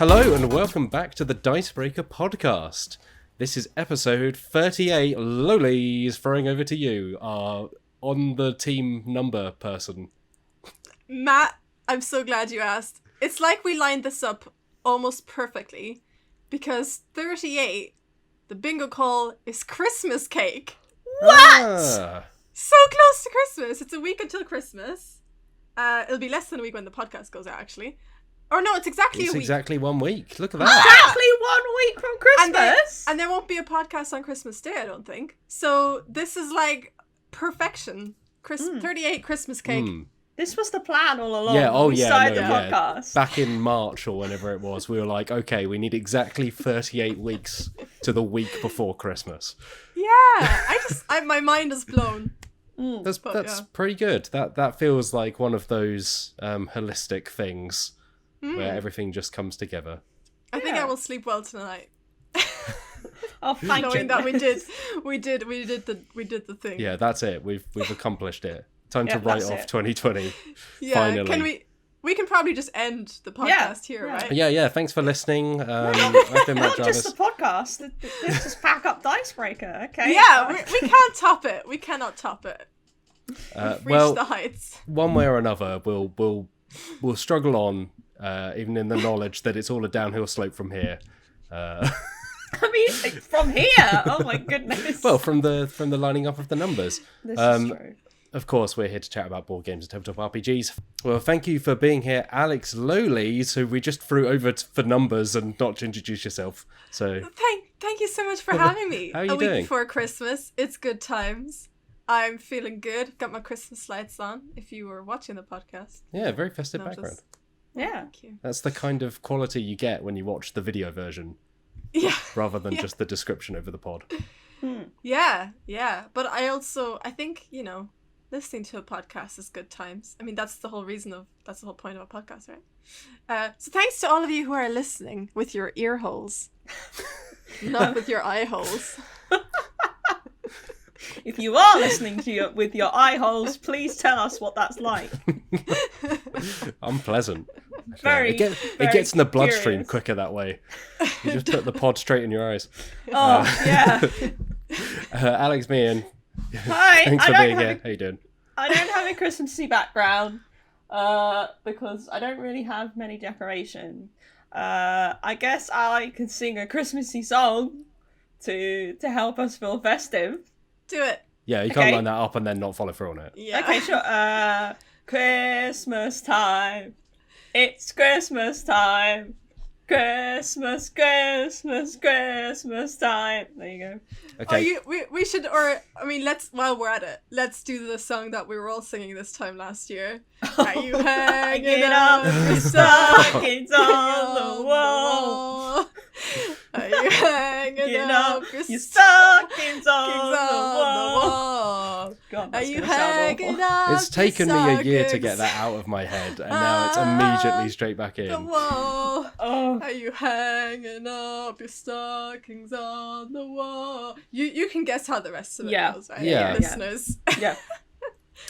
Hello and welcome back to the Dicebreaker podcast. This is episode 38. Lolies, throwing over to you, our on the team number person. Matt, I'm so glad you asked. It's like we lined this up almost perfectly because 38, the bingo call is Christmas cake. What? So close to Christmas. It's a week until Christmas. It'll be less than a week when the podcast goes out, actually. Or no, it's exactly a week. It's exactly 1 week. Look at that. Exactly 1 week from Christmas. And there won't be a podcast on Christmas Day, I don't think. So this is like perfection. 38 Christmas cake. This was the plan all along. Yeah, we started the podcast. Back in March or whenever it was, we were like, okay, we need exactly 38 weeks to the week before Christmas. Yeah, my mind is blown. That's pretty good. That feels like one of those holistic things where everything just comes together. I think I will sleep well tonight. Oh, thank Knowing you. that we did the thing. Yeah, that's it. We've accomplished it. Time to write off 2020. Yeah, finally. we can probably just end the podcast here, right? Yeah. Thanks for listening. I've been Matt Not Jarvis. just the podcast. Let's just pack up Dicebreaker, okay? Yeah, we can't top it. We cannot top it. We've reached the heights. One way or another, we'll struggle on, even in the knowledge that it's all a downhill slope from here. I mean, from here. Oh my goodness. Well, from the lining up of the numbers. This is true. Of course, we're here to chat about board games and tabletop RPGs. Well, thank you for being here, Alex Lolies, who we just threw over for numbers and not to introduce yourself. So thank you so much for having me. How are you a week doing? Before Christmas, it's good times. I'm feeling good. Got my Christmas lights on. If you were watching the podcast, yeah, very festive background. Yeah. Thank you. That's the kind of quality you get when you watch the video version, Yeah. rather than just the description over the pod. Yeah. But I think, listening to a podcast is good times. I mean, that's the whole point of a podcast, right? So thanks to all of you who are listening with your ear holes, not with your eye holes. If you are listening to with your eye holes, please tell us what that's like. Unpleasant. Very, it gets in the bloodstream curious. quicker that way. You just put the pod straight in your eyes. Oh, yeah. Alex Meehan, Hi. thanks for being here. How you doing? I don't have a Christmassy background because I don't really have many decoration. I guess I can sing a Christmassy song to help us feel festive. Do it. Yeah, you can't line that up and then not follow through on it. Yeah. Okay, sure. Christmas time. It's Christmas time. Christmas time. There you go. Okay. We should, while we're at it, let's do the song that we were all singing this time last year. Are you hanging up your stockings on the wall? Are you hanging up your stockings on the wall? God, Are you hanging up It's taken me a year to stockings get that out of my head, and now it's immediately straight back the in. wall? Oh. Are you hanging up your stockings on the wall? You can guess how the rest of it goes, right? Yeah. Listeners. Yeah.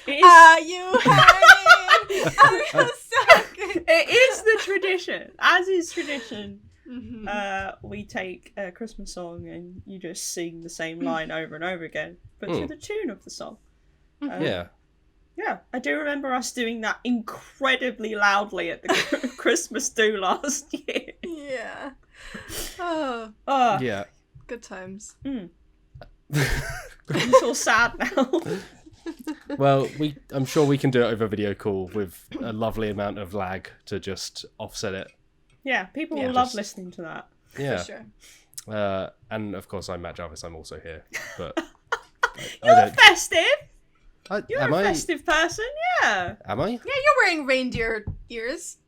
Are you hanging up your stockings? It is the tradition. As is tradition. Mm-hmm. We take a Christmas song and you just sing the same line over and over again, but to the tune of the song. Yeah. Yeah, I do remember us doing that incredibly loudly at the Christmas do last year. Yeah. Oh, Yeah. good times. It's all sad now. Well, I'm sure we can do it over video call with a lovely amount of lag to just offset it. Yeah, people will love listening to that. Yeah. For sure. And of course, I'm Matt Jarvis. I'm also here. But You're festive. You're am a I? festive person, yeah. Am I? Yeah, you're wearing reindeer ears.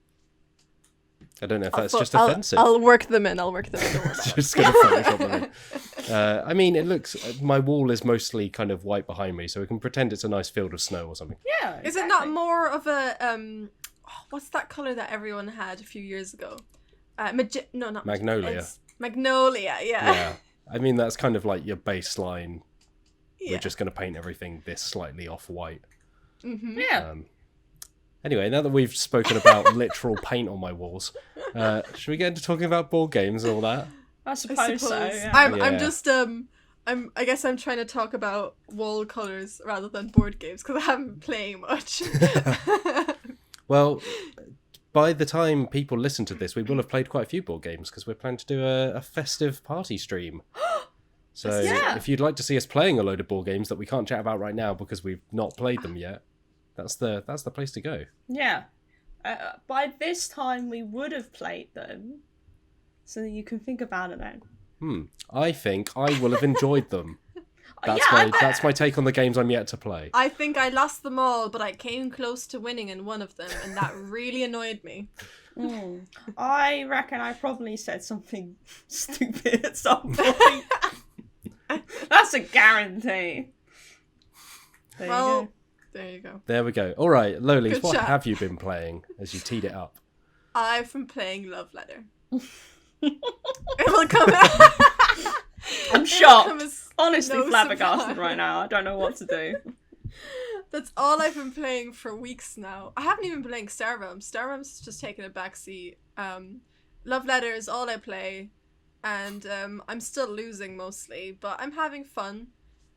I don't know if that's just offensive. I'll work them in. Don't worry about it. Just gonna Photoshop them in. I mean, it looks. My wall is mostly kind of white behind me, so we can pretend it's a nice field of snow or something. Yeah. Is it not more of a what's that color that everyone had a few years ago? Magnolia. It's Magnolia, Yeah. I mean, that's kind of like your baseline. Yeah. We're just going to paint everything this slightly off-white. Mm-hmm. Yeah. Anyway, now that we've spoken about literal paint on my walls, should we get into talking about board games and all that? I suppose so. Yeah. I'm just I guess I'm trying to talk about wall colors rather than board games because I haven't been playing much. Well, by the time people listen to this, we will have played quite a few board games because we're planning to do a festive party stream. So if you'd like to see us playing a load of board games that we can't chat about right now because we've not played them yet, that's the place to go. Yeah. By this time, we would have played them, so that you can think about it then. I think I will have enjoyed them. That's my take on the games I'm yet to play. I think I lost them all, but I came close to winning in one of them, and that really annoyed me. I reckon I probably said something stupid at some point. That's a guarantee. There you go. There we go. All right, Lolies, Good what chat. have you been playing as you teed it up? I've been playing Love Letter. It will come out. I'm shocked. come as Honestly, no flabbergasted surprise. right now. I don't know what to do. That's all I've been playing for weeks now. I haven't even been playing Star Realms. Star Realms has just taken a backseat. Love Letter is all I play, and I'm still losing mostly, but I'm having fun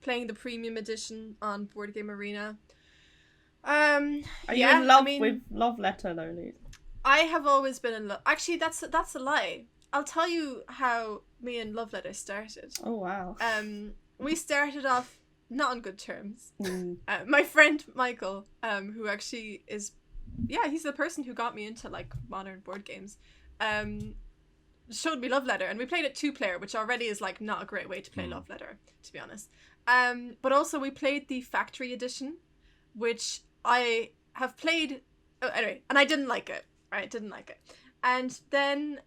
playing the premium edition on Board Game Arena. Are you in love with Love Letter, Loli? I have always been in love. Actually, that's a lie. I'll tell you how me and Love Letter started. Oh, wow. We started off not on good terms. My friend Michael, who actually is, he's the person who got me into like modern board games, showed me Love Letter, and we played it 2-player, which already is like not a great way to play Love Letter, to be honest. But also we played the Factory Edition, which I have played. Anyway, and I didn't like it. Right, didn't like it, and then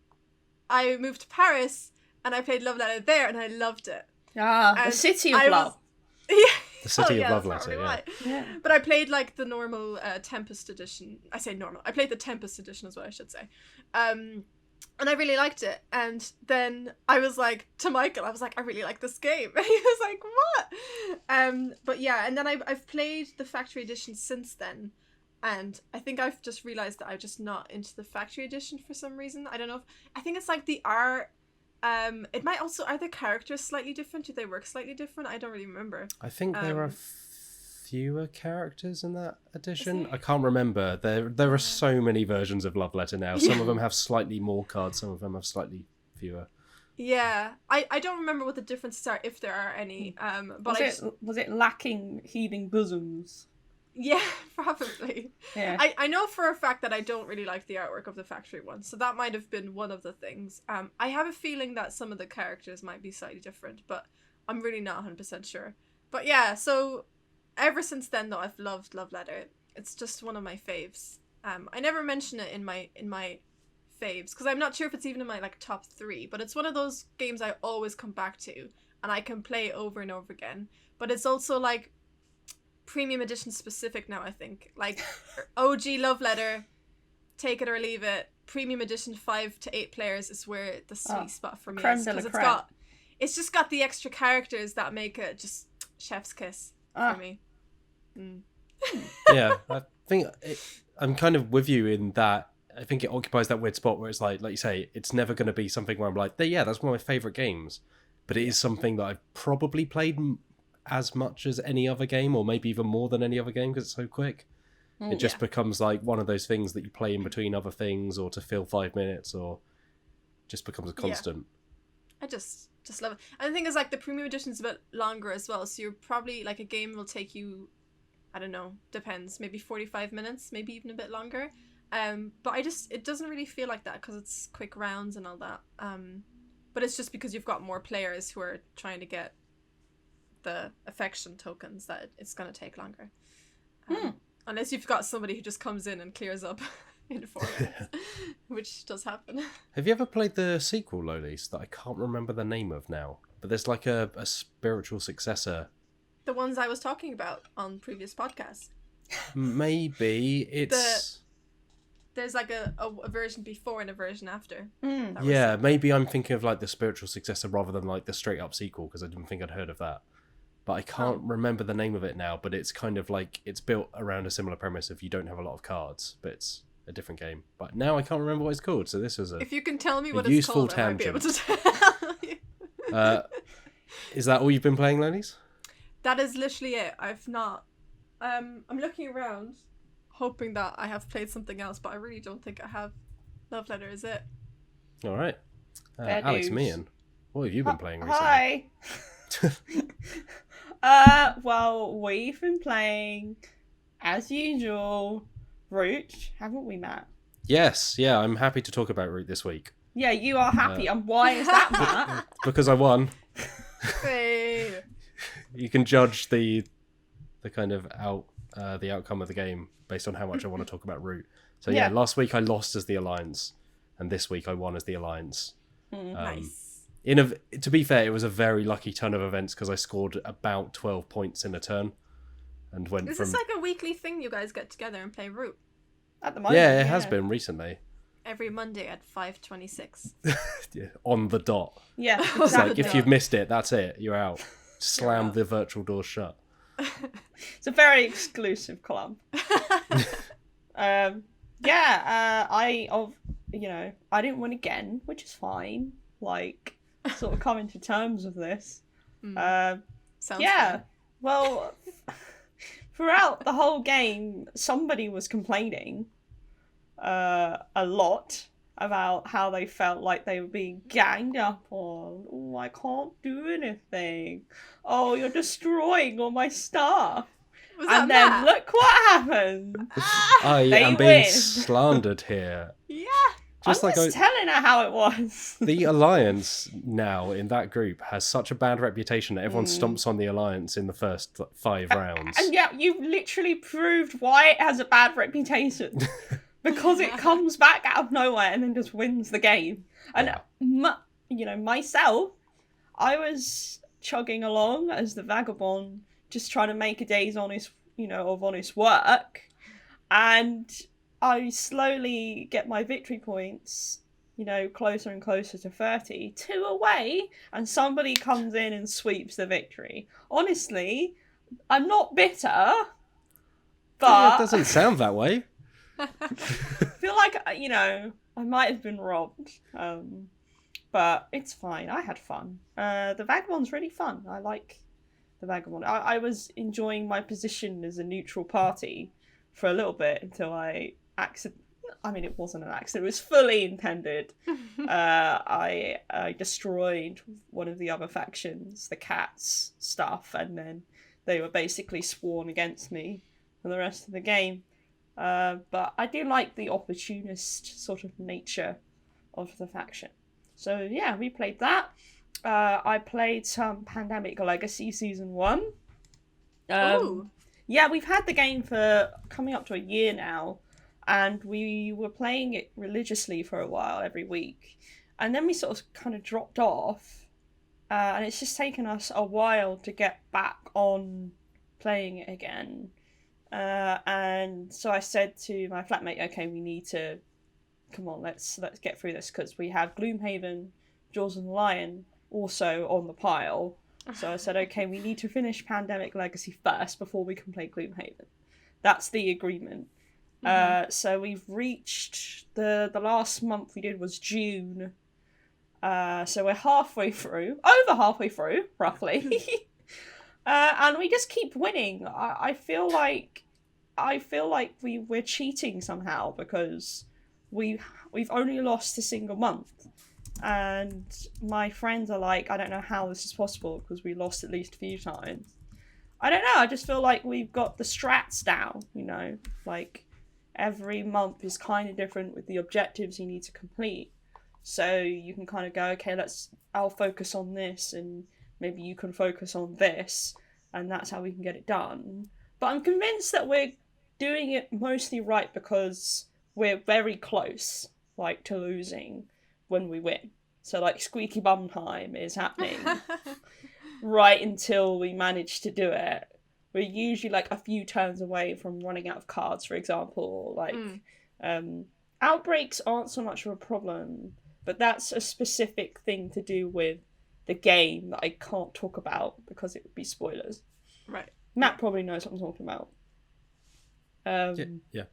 I moved to Paris, and I played Love Letter there, and I loved it. The City of Love. The City of Love Letter, Yeah. But I played like the normal Tempest edition. I say normal. I played the Tempest edition as well, I should say. And I really liked it. And then I was like, to Michael, I was like, I really like this game. And he was like, what? But yeah, and then I've played the Factory Edition since then. And I think I've just realised that I'm just not into the Factory Edition for some reason. I don't know. I think it's like the art. It might also, are the characters slightly different? Do they work slightly different? I don't really remember. I think there are fewer characters in that edition. I can't remember. There are so many versions of Love Letter now. Some of them have slightly more cards. Some of them have slightly fewer. Yeah, I don't remember what the differences are, if there are any. But was it lacking heaving bosoms? Yeah, probably. Yeah. I know for a fact that I don't really like the artwork of the Factory one, so that might have been one of the things. I have a feeling that some of the characters might be slightly different, but I'm really not 100% sure. But yeah, so ever since then though, I've loved Love Letter. It's just one of my faves. I never mention it in my faves because I'm not sure if it's even in my like top 3, but it's one of those games I always come back to and I can play over and over again. But it's also like premium edition specific now, I think. Like OG Love Letter, take it or leave it. Premium edition 5 to 8 players is where the sweet spot for me is, because it's just got the extra characters that make it just chef's kiss for me. Yeah, I think I'm kind of with you in that. I think it occupies that weird spot where it's like you say, it's never going to be something where I'm like, yeah, that's one of my favourite games. But it is something that I've probably played as much as any other game, or maybe even more than any other game, because it's so quick. It just becomes like one of those things that you play in between other things, or to fill 5 minutes, or just becomes a constant. I just love it. And the thing is, like, the premium edition is a bit longer as well, so you're probably, like, a game will take you, I don't know, depends, maybe 45 minutes, maybe even a bit longer. But it doesn't really feel like that because it's quick rounds and all that. But it's just because you've got more players who are trying to get the affection tokens that it's going to take longer. Unless you've got somebody who just comes in and clears up in 4 minutes, which does happen. Have you ever played the sequel, Lolies, that I can't remember the name of now? But there's like a spiritual successor. The ones I was talking about on previous podcasts. Maybe it's... There's like a version before and a version after. Yeah, maybe I'm thinking of like the spiritual successor rather than like the straight up sequel, because I didn't think I'd heard of that. but I can't remember the name of it now. But it's kind of like it's built around a similar premise of you don't have a lot of cards, but it's a different game. But now I can't remember what it's called. So this was If you can tell me what it's useful called, I might be able to tangent. tell you. Is that all you've been playing, Lolies? That is literally it. I've not. I'm looking around, hoping that I have played something else, but I really don't think I have. Love Letter, is it? All right. Fair Alex dues. Meehan, what have you been playing recently? Hi. Well, we've been playing, as usual, Root, haven't we, Matt? Yes, yeah, I'm happy to talk about Root this week. Yeah, you are happy. And why is that, Matt? Because I won. Hey. You can judge the kind of the outcome of the game based on how much I want to talk about Root. So yeah, last week I lost as the Alliance, and this week I won as the Alliance. Nice. To be fair, it was a very lucky turn of events because I scored about 12 points in a turn, and went Is from. this like a weekly thing you guys get together and play Root? At the moment, Yeah, it has been recently. Every Monday at 5:26. Yeah, on the dot. Yeah, It's exactly. like if you've missed it, that's it. You're out. Slam the virtual doors shut. It's a very exclusive club. I didn't win again, which is fine. Like, sort of coming to terms with this. Sounds fun. Well, throughout the whole game, somebody was complaining a lot about how they felt like they were being ganged up on. Oh, I can't do anything. Oh, you're destroying all my stuff. Was that And then Matt? look what happened. I They am being win. slandered here. Yeah. Just I'm like just telling her how it was. the Alliance now in that group has such a bad reputation that everyone stomps on the Alliance in the first 5 rounds. And yeah, you've literally proved why it has a bad reputation. Because it comes back out of nowhere and then just wins the game. And, myself, I was chugging along as the vagabond, just trying to make a day's honest work. And I slowly get my victory points, closer and closer to 30, 2 away, and somebody comes in and sweeps the victory. Honestly, I'm not bitter, but It doesn't sound that way. I feel like, I might have been robbed. But it's fine. I had fun. The Vagabond's really fun. I like the Vagabond. I was enjoying my position as a neutral party for a little bit until it wasn't an accident. It was fully intended. I destroyed one of the other factions, the Cats stuff, and then they were basically sworn against me for the rest of the game. But I do like the opportunist sort of nature of the faction. So yeah, we played that. I played some Pandemic Legacy Season 1. Ooh. Yeah, we've had the game for coming up to a year now, and we were playing it religiously for a while every week. And then we sort of kind of dropped off, and it's just taken us a while to get back on playing it again. And so I said to my flatmate, okay, we need to, come on, let's get through this, because we have Gloomhaven, Jaws and the Lion also on the pile. So I said, okay, we need to finish Pandemic Legacy first before we can play Gloomhaven. That's the agreement. So we've reached the last month we did was June. So we're over halfway through, roughly. And we just keep winning. I feel like we're cheating somehow, because we've only lost a single month, and my friends are like, I don't know how this is possible because we lost at least a few times. I don't know. I just feel like we've got the strats down. Like every month is kind of different with the objectives you need to complete. So you can kind of go, okay, I'll focus on this, and maybe you can focus on this, and that's how we can get it done. But I'm convinced that we're doing it mostly right because we're very close, like, to losing when we win. So, like, squeaky bum time is happening right until we manage to do it. We're usually, like, a few turns away from running out of cards, for example. Like, outbreaks aren't so much of a problem, but that's a specific thing to do with the game that I can't talk about because it would be spoilers. Right. Matt probably knows what I'm talking about. Yeah.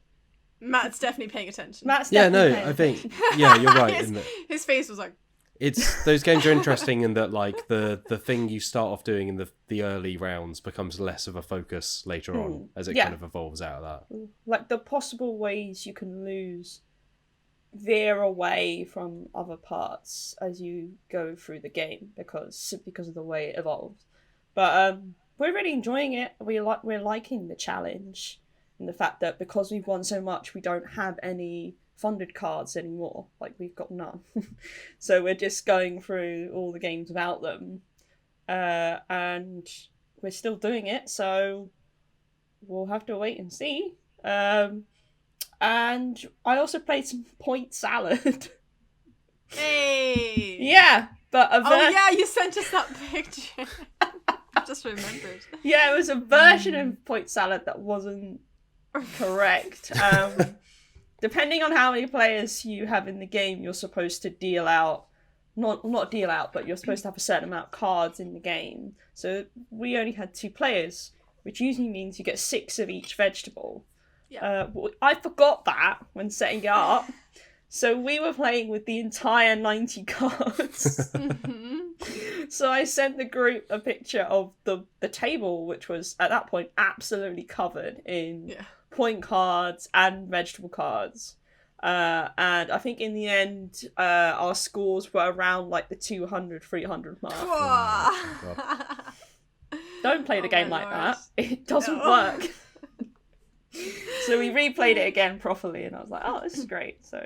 Matt's definitely paying attention. Matt's Yeah, definitely no, paying I think attention. you're right. his, in that his face was like, it's those games are interesting in that like the thing you start off doing in the early rounds becomes less of a focus later on as it kind of evolves out of that. Like the possible ways you can veer away from other parts as you go through the game because of the way it evolves. But we're really enjoying it. We're liking the challenge and the fact that because we've won so much, we don't have any funded cards anymore. Like, we've got none. So we're just going through all the games without them. And we're still doing it, so we'll have to wait and see. And I also played some Point Salad. hey! Yeah, but you sent us that picture. I just remembered. Yeah, it was a version of Point Salad that wasn't correct. Depending on how many players you have in the game, you're supposed to deal out, not deal out, but you're supposed to have a certain amount of cards in the game. So we only had 2 players, which usually means you get 6 of each vegetable. Yeah. I forgot that when setting it up. So we were playing with the entire 90 cards. So I sent the group a picture of the table, which was at that point absolutely covered in point cards and vegetable cards. And I think in the end, our scores were around like the 200, 300 mark. Don't play the game like that. It doesn't work. So we replayed it again properly, and I was like, oh, this is great. So,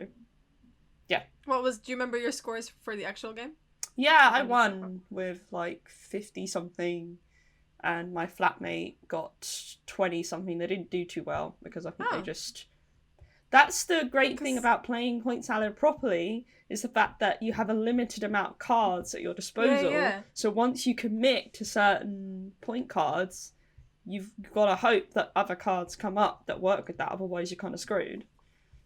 yeah. Do you remember your scores for the actual game? Yeah, I won with like 50 something, and my flatmate got 20 something. They didn't do too well because I think they just. That's the great thing about playing Point Salad properly, is the fact that you have a limited amount of cards at your disposal. Yeah. So once you commit to certain point cards, you've got to hope that other cards come up that work with that. Otherwise, you're kind of screwed.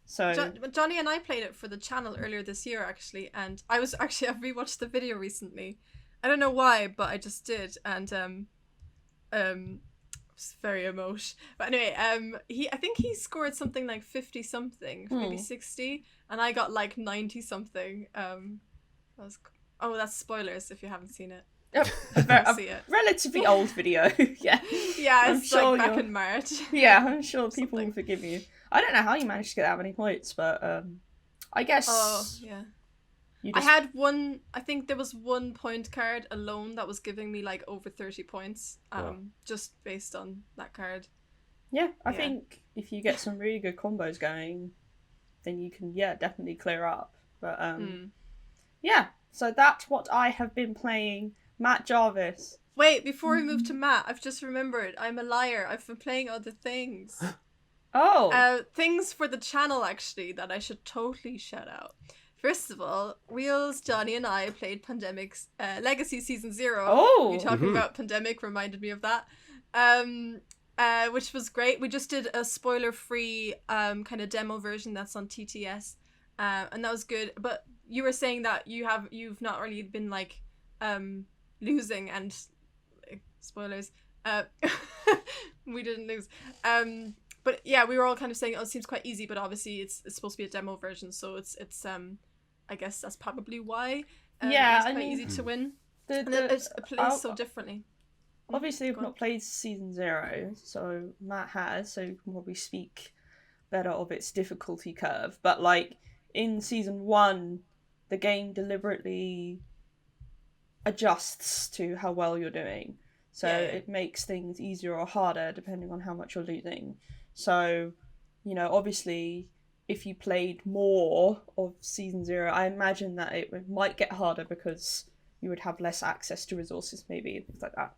So Johnny and I played it for the channel earlier this year, actually, and I rewatched the video recently. I don't know why, but I just did, and it's very emotional. But anyway, I think he scored something like 50 something, maybe 60, and I got like 90 something. That's spoilers if you haven't seen it. See it. Relatively old video. Yeah, it's sure like back in March. Yeah, I'm sure people will forgive you. I don't know how you managed to get that many points, but I guess. Oh yeah. I had one. I think there was one point card alone that was giving me like over 30 points. Just based on that card. Yeah, I think if you get some really good combos going, then you can definitely clear up. But yeah. So that's what I have been playing. Matt Jarvis. Wait, before we move to Matt, I've just remembered. I'm a liar. I've been playing other things. Things for the channel, actually, that I should totally shout out. First of all, Wheels, Johnny, and I played Pandemic's Legacy Season 0. Oh! You talking about Pandemic reminded me of that. Which was great. We just did a spoiler-free kind of demo version that's on TTS. And that was good. But you were saying that you've not really been like losing, and spoilers, we didn't lose. But yeah, we were all kind of saying, it seems quite easy, but obviously it's supposed to be a demo version, so it's I guess that's probably why. It's quite easy to win. It plays so differently. Obviously, we've not played Season 0, so Matt has, so you can probably speak better of its difficulty curve. But like in Season 1, the game deliberately adjusts to how well you're doing. So it makes things easier or harder depending on how much you're losing. So, obviously, if you played more of Season 0, I imagine that it might get harder because you would have less access to resources, maybe, and things like that.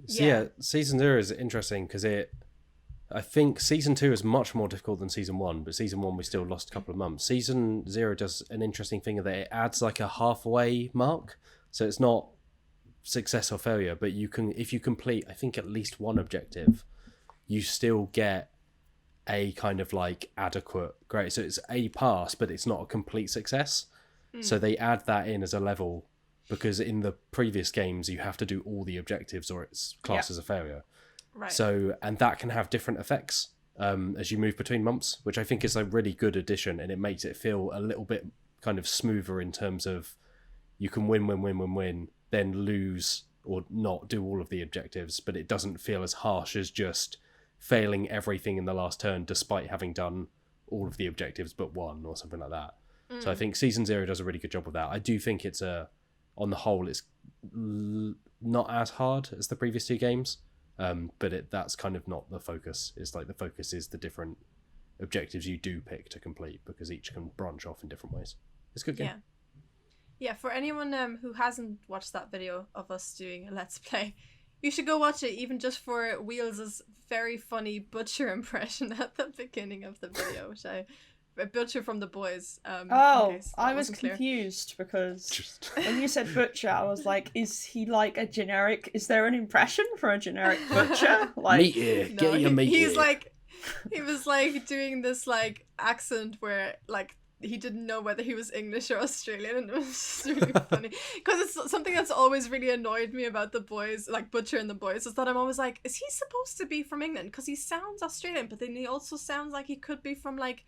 So Season 0 is interesting because I think Season 2 is much more difficult than Season 1, but Season 1 we still lost a couple of months. Season 0 does an interesting thing that it adds like a halfway mark, so it's not success or failure, but if you complete, I think, at least one objective, you still get a kind of like adequate grade. So it's a pass, but it's not a complete success. So they add that in as a level because in the previous games you have to do all the objectives or it's classed as a failure. Right. So, and that can have different effects as you move between months, which I think is a really good addition, and it makes it feel a little bit kind of smoother in terms of you can win, then lose or not do all of the objectives, but it doesn't feel as harsh as just failing everything in the last turn despite having done all of the objectives but one or something like that. So I think Season 0 does a really good job of that. I do think it's on the whole, it's not as hard as the previous two games, but that's kind of not the focus. It's like the focus is the different objectives you do pick to complete, because each can branch off in different ways. It's a good game. Yeah, for anyone who hasn't watched that video of us doing a Let's Play, you should go watch it, even just for Wheels' very funny butcher impression at the beginning of the video, which Butcher from The Boys. I was confused because when you said butcher, I was like, is he like a generic? Is there an impression for a generic butcher? Like, meat here, get your meat he's here. like, he was like doing this like accent where like he didn't know whether he was English or Australian, and it was just really funny because it's something that's always really annoyed me about The Boys, like Butcher and The Boys, is that I'm always like, is he supposed to be from England? Because he sounds Australian, but then he also sounds like he could be from like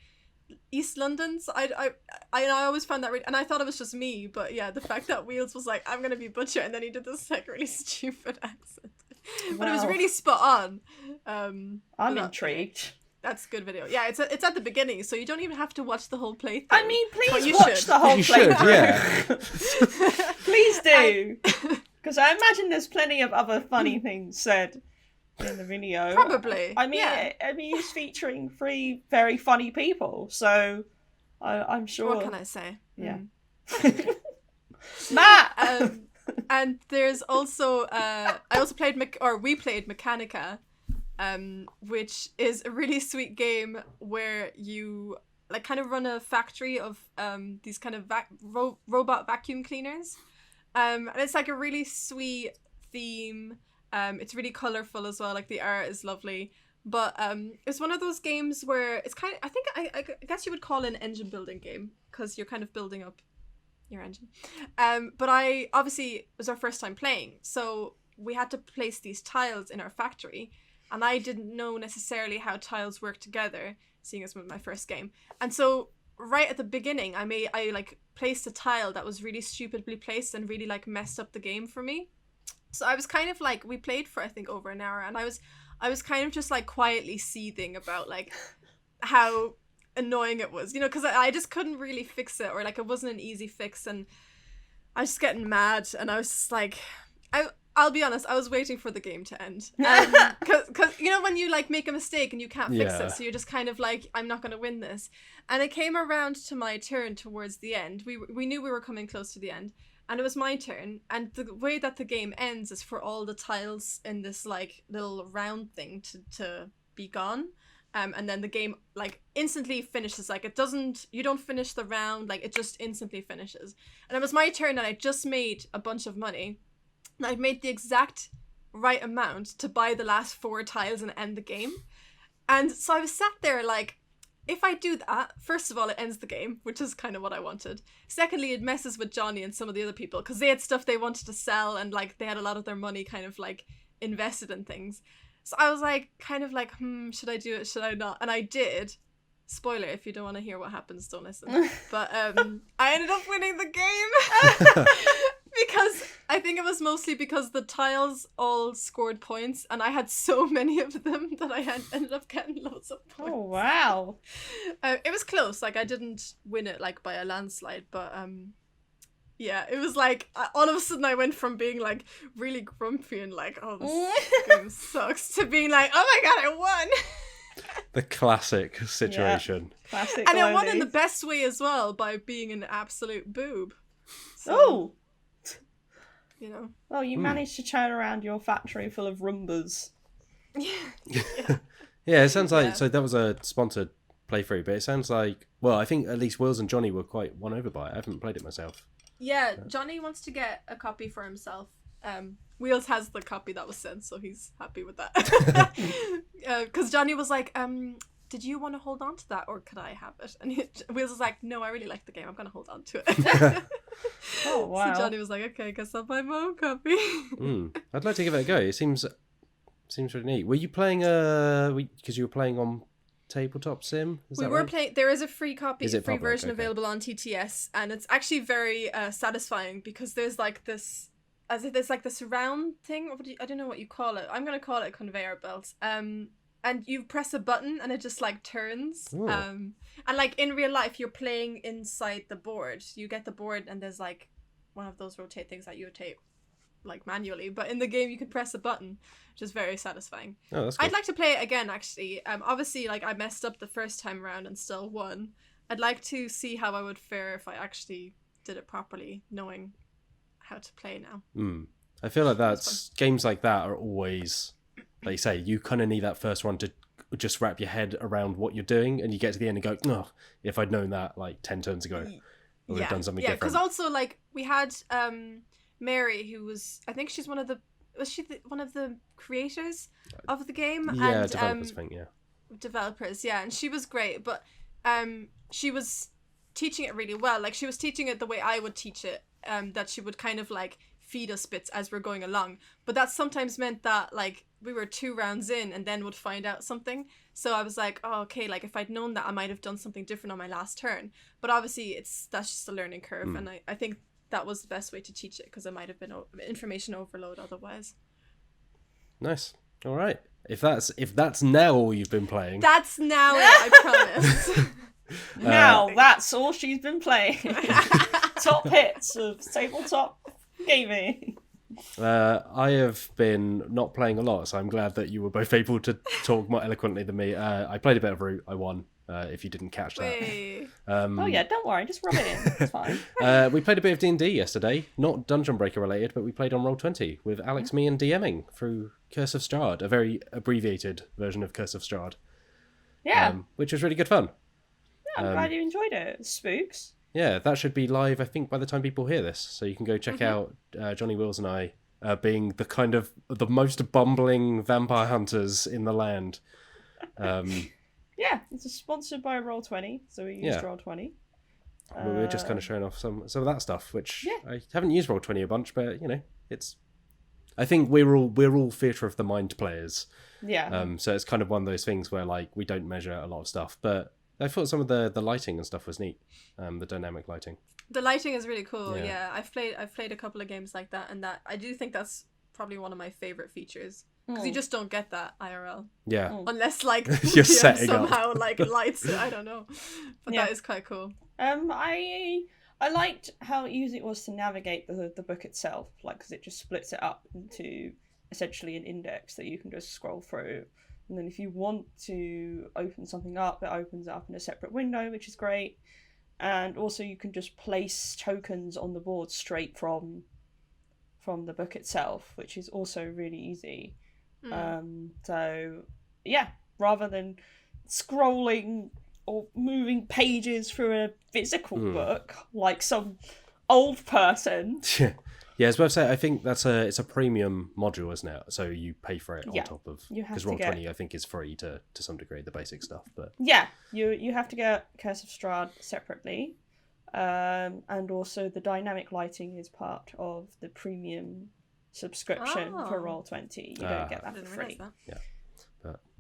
East London. So I always found that and I thought it was just me, but yeah, the fact that Wheels was like, I'm gonna be Butcher, and then he did this like really stupid accent, but it was really spot on. I'm intrigued. That's a good video. Yeah, it's at the beginning, so you don't even have to watch the whole playthrough. I mean, please watch the whole playthrough. Yeah. Please do, because I imagine there's plenty of other funny things said in the video. Probably. I mean, it's featuring 3 very funny people, so I'm sure. What can I say? Yeah. Matt. And there's also we played Mechanica, which is a really sweet game where you like kind of run a factory of these kind of robot vacuum cleaners, and it's like a really sweet theme. It's really colorful as well, like the art is lovely, but it's one of those games where it's kind of, I guess you would call it an engine building game, because you're kind of building up your engine, but it was our first time playing, so we had to place these tiles in our factory, and I didn't know necessarily how tiles work together, seeing as it was my first game. And so right at the beginning, I like placed a tile that was really stupidly placed and really like messed up the game for me. So I was kind of like, we played for I think over an hour, and I was kind of just like quietly seething about like how annoying it was, you know, because I just couldn't really fix it, or like it wasn't an easy fix, and I was just getting mad, and I was just like, I'll be honest, I was waiting for the game to end, because you know when you like make a mistake and you can't fix it, so you're just kind of like, I'm not going to win this. And it came around to my turn towards the end. We knew we were coming close to the end, and it was my turn. And the way that the game ends is for all the tiles in this like little round thing to be gone. And then the game like instantly finishes. Like you don't finish the round, like it just instantly finishes. And it was my turn, and I just made a bunch of money. And I'd made the exact right amount to buy the last 4 tiles and end the game. And so I was sat there like, if I do that, first of all, it ends the game, which is kind of what I wanted. Secondly, it messes with Johnny and some of the other people, because they had stuff they wanted to sell, and like they had a lot of their money kind of like invested in things. So I was like, kind of like, should I do it? Should I not? And I did. Spoiler, if you don't want to hear what happens, don't listen. But I ended up winning the game. Because I think it was mostly because the tiles all scored points, and I had so many of them that I ended up getting loads of points. Oh, wow. It was close. Like, I didn't win it like by a landslide, but yeah, it was like all of a sudden I went from being like really grumpy and like, oh, this game sucks, to being like, oh my god, I won. The classic situation. Yeah. Classic. And it won in the best way as well, by being an absolute boob. So, oh. You know. Well, you managed to turn around your factory full of Roombas. Yeah, it sounds like, so that was a sponsored playthrough, but it sounds like, well, I think at least Wills and Johnny were quite won over by it. I haven't played it myself. Yeah, Johnny wants to get a copy for himself. Wheels has the copy that was sent, so he's happy with that. Because Johnny was like, did you want to hold on to that, or could I have it? And Wheels was like, no, I really like the game. I'm going to hold on to it. Oh wow. So Johnny was like, okay, guess I'll buy my own copy. I'd like to give it a go. It seems really neat. Were you playing because you were playing on Tabletop Sim? We were playing. There is a free copy, Is it free public? version Okay. available on TTS, and it's actually very satisfying because there's like this, there's like this round thing. I don't know what you call it. I'm gonna call it a conveyor belt. And you press a button and it just like turns. Ooh. And like in real life, you're playing inside the board. You get the board and there's like one of those rotate things that you rotate like manually, but in the game you can press a button, which is very satisfying. Oh, that's cool. I'd like to play it again, actually. Obviously, like, I messed up the first time around and still won. I'd like to see how I would fare if I actually did it properly, knowing how to play now. I feel like games like that are always, like you say, you kind of need that first one to just wrap your head around what you're doing, and you get to the end and go, oh, if I'd known that like 10 turns ago, I would have done something different. Because also, like, we had Mary, who was, I think she's one of the creators of the game? Yeah, and, developers, I think, yeah. Developers, yeah, and she was great, but she was teaching it really well. Like, she was teaching it the way I would teach it, that she would kind of, like, feed us bits as we're going along. But that sometimes meant that, like, we were 2 rounds in and then would find out something. So I was like, oh, okay, like, if I'd known that, I might have done something different on my last turn. But obviously, that's just a learning curve, and I think that was the best way to teach it, because it might have been information overload otherwise. Nice. All right. If that's now all you've been playing, that's now it, I promise. Now that's all she's been playing. Top hits of tabletop gaming. I have been not playing a lot, so I'm glad that you were both able to talk more eloquently than me. I played a bit of Root. I won. If you didn't catch that. Oh yeah, don't worry, just rub it in. It's fine. We played a bit of D&D yesterday, not Dungeon Breaker related, but we played on Roll20 with Alex, me, and DMing through Curse of Strahd, a very abbreviated version of Curse of Strahd. Yeah. Which was really good fun. Yeah, I'm glad you enjoyed it. Spooks. Yeah, that should be live, I think, by the time people hear this. So you can go check out Johnny Wills and I being the kind of the most bumbling vampire hunters in the land. Yeah, it's sponsored by Roll20, so we used Roll20. We were just kind of showing off some of that stuff, which I haven't used Roll20 a bunch, but it's. I think we're all theatre of the mind players. Yeah. So it's kind of one of those things where like we don't measure a lot of stuff, but I thought some of the lighting and stuff was neat. The dynamic lighting. The lighting is really cool. Yeah. Yeah, I've played a couple of games like that, and that I do think that's probably one of my favorite features. Because you just don't get that IRL. Yeah. Unless, like, You're setting somehow, up. like, lights it. I don't know. But that is quite cool. I liked how easy it was to navigate the book itself, like, because it just splits it up into essentially an index that you can just scroll through. And then if you want to open something up, it opens it up in a separate window, which is great. And also you can just place tokens on the board straight from the book itself, which is also really easy. So yeah, rather than scrolling or moving pages through a physical book like some old person. Yeah, as well say, I think it's a premium module, isn't it? So you pay for it on top of, because Roll20 I think is free to some degree, the basic stuff. But yeah, you have to get Curse of Strahd separately, and also the dynamic lighting is part of the premium subscription for Roll20. You don't get that for free.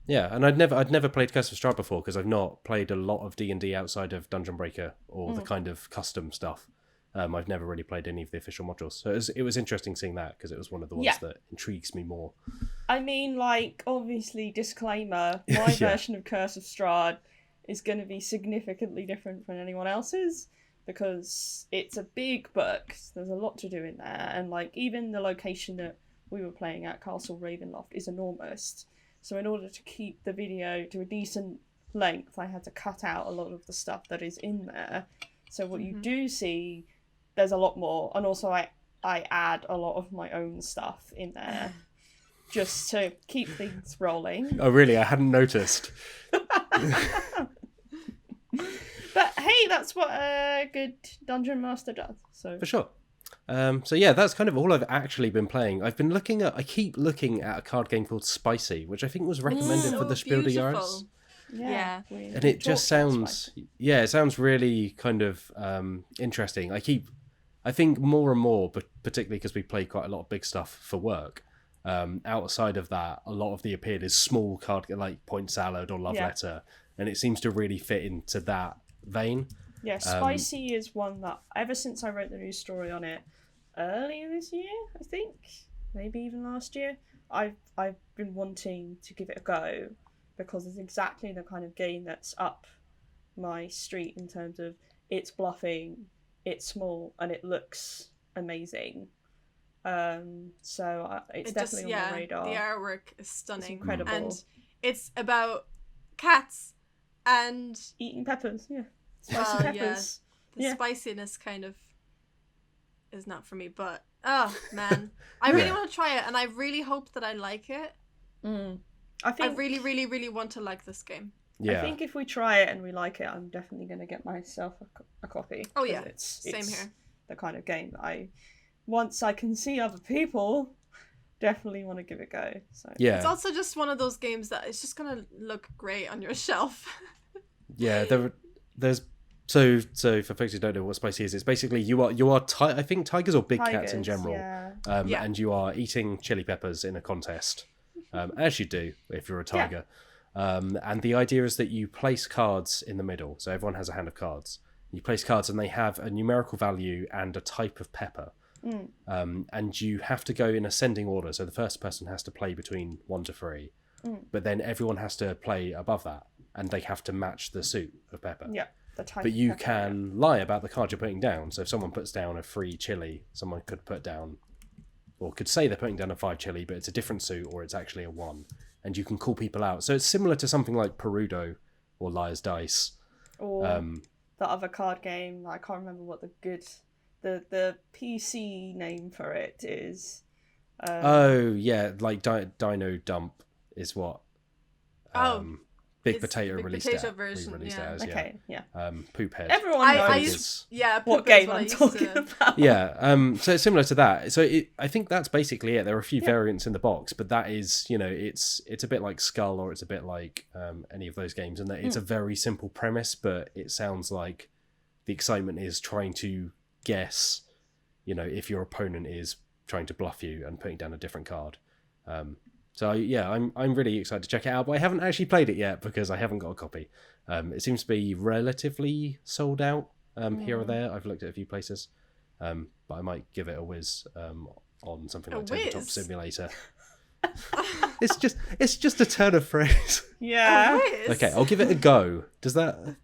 Yeah, and I'd never played Curse of Strahd before because I've not played a lot of D&D outside of Dungeon Breaker or the kind of custom stuff. I've never really played any of the official modules, so it was interesting seeing that because it was one of the ones that intrigues me more. I mean, like, obviously, disclaimer: my version of Curse of Strahd is going to be significantly different from anyone else's because it's a big book. So there's a lot to do in there, and like even the location that we were playing at, Castle Ravenloft, is enormous. So in order to keep the video to a decent length, I had to cut out a lot of the stuff that is in there. So what you do see, there's a lot more. And also I add a lot of my own stuff in there just to keep things rolling. Oh, really? I hadn't noticed. But hey, that's what a good dungeon master does. So For sure. So yeah, that's kind of all I've actually been playing. I keep looking at a card game called Spicy, which I think was recommended for the Spiel des Jahres. Yeah. And it just sounds, it sounds really kind of interesting. I keep I think more and more, but particularly because we play quite a lot of big stuff for work. Outside of that, a lot of the appeal is small card like Point Salad or Love Letter, and it seems to really fit into that vein. Yeah, Spicy is one that ever since I wrote the news story on it earlier this year, I think, maybe even last year, I've been wanting to give it a go because it's exactly the kind of game that's up my street in terms of it's bluffing, it's small, and it looks amazing. So it's definitely on my radar. The artwork is stunning. It's incredible. And it's about cats and eating peppers, spicy peppers. The spiciness kind of is not for me, but oh man, I really want to try it, and I really hope that I like it. I really, really, really want to like this game. I think if we try it and we like it, I'm definitely going to get myself a copy. Oh yeah, it's same here. The kind of game that once I can see other people, definitely want to give it a go. So it's also just one of those games that it's just going to look great on your shelf. There's so for folks who don't know what Spicy is, it's basically you are I think tigers or big cats in general, and you are eating chili peppers in a contest, as you do if you're a tiger. And the idea is that you place cards in the middle, so everyone has a hand of cards. You place cards and they have a numerical value and a type of pepper. And you have to go in ascending order, so the first person has to play between 1 to 3, but then everyone has to play above that, and they have to match the suit of pepper. The type but you of pepper, can lie about the card you're putting down. So if someone puts down a 3 chili, someone could put down, or could say they're putting down a 5 chili, but it's a different suit, or it's actually a 1. And you can call people out. So it's similar to something like Perudo or Liar's Dice. Or the other card game, I can't remember what the PC name for it is. Like Dino Dump is what Big Potato released Potato it. Version, Released it as, okay, Poop Head. Everyone knows what game I'm talking about. So it's similar to that. So I think that's basically it. There are a few variants in the box, but that is, it's a bit like Skull, or it's a bit like any of those games, and that it's a very simple premise, but it sounds like the excitement is trying to guess, if your opponent is trying to bluff you and putting down a different card. So I'm really excited to check it out, but I haven't actually played it yet because I haven't got a copy. It seems to be relatively sold out here or there. I've looked at a few places, but I might give it a whiz on something like Tabletop Simulator. It's just a turn of phrase. Yeah. Okay, I'll give it a go. Does that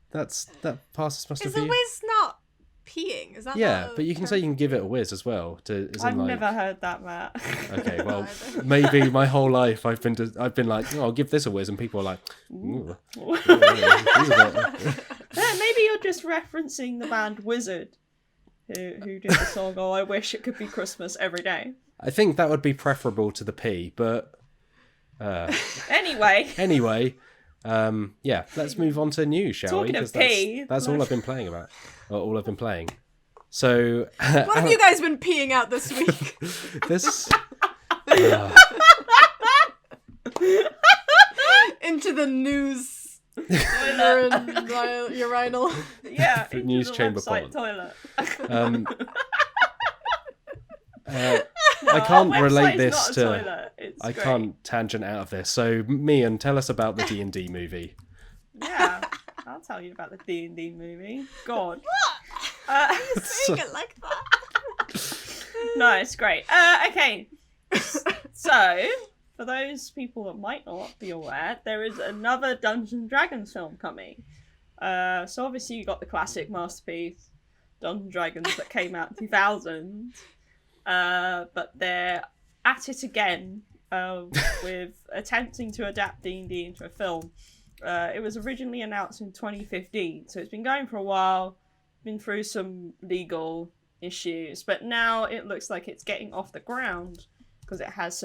passes muster for you? Is a whiz not peeing? Is that but you can say you can give it a whiz as well. I've never heard that, Matt. Okay, well, maybe my whole life I've been like, I'll give this a whiz, and people are like, ooh. Maybe you're just referencing the band Wizard, who did the song "Oh, I Wish It Could Be Christmas Every Day." I think that would be preferable to the P, but anyway. Let's move on to news, shall we? Talking of P, that's all I've been playing about. Or all I've been playing. So what have you guys been peeing out this week? Into the news urinal. Yeah, the news chamber toilet. I can't relate this to. Toilet. I can't tangent out of this. So, Meehan, tell us about the D&D movie. Yeah, I'll tell you about the D&D movie. God. What? You saying it like that? No, it's great. Okay. So, for those people that might not be aware, there is another Dungeons & Dragons film coming. So obviously you got the classic masterpiece, Dungeons & Dragons, that came out in 2000. But they're at it again with attempting to adapt D&D into a film. It was originally announced in 2015, so it's been going for a while, been through some legal issues, but now it looks like it's getting off the ground because it has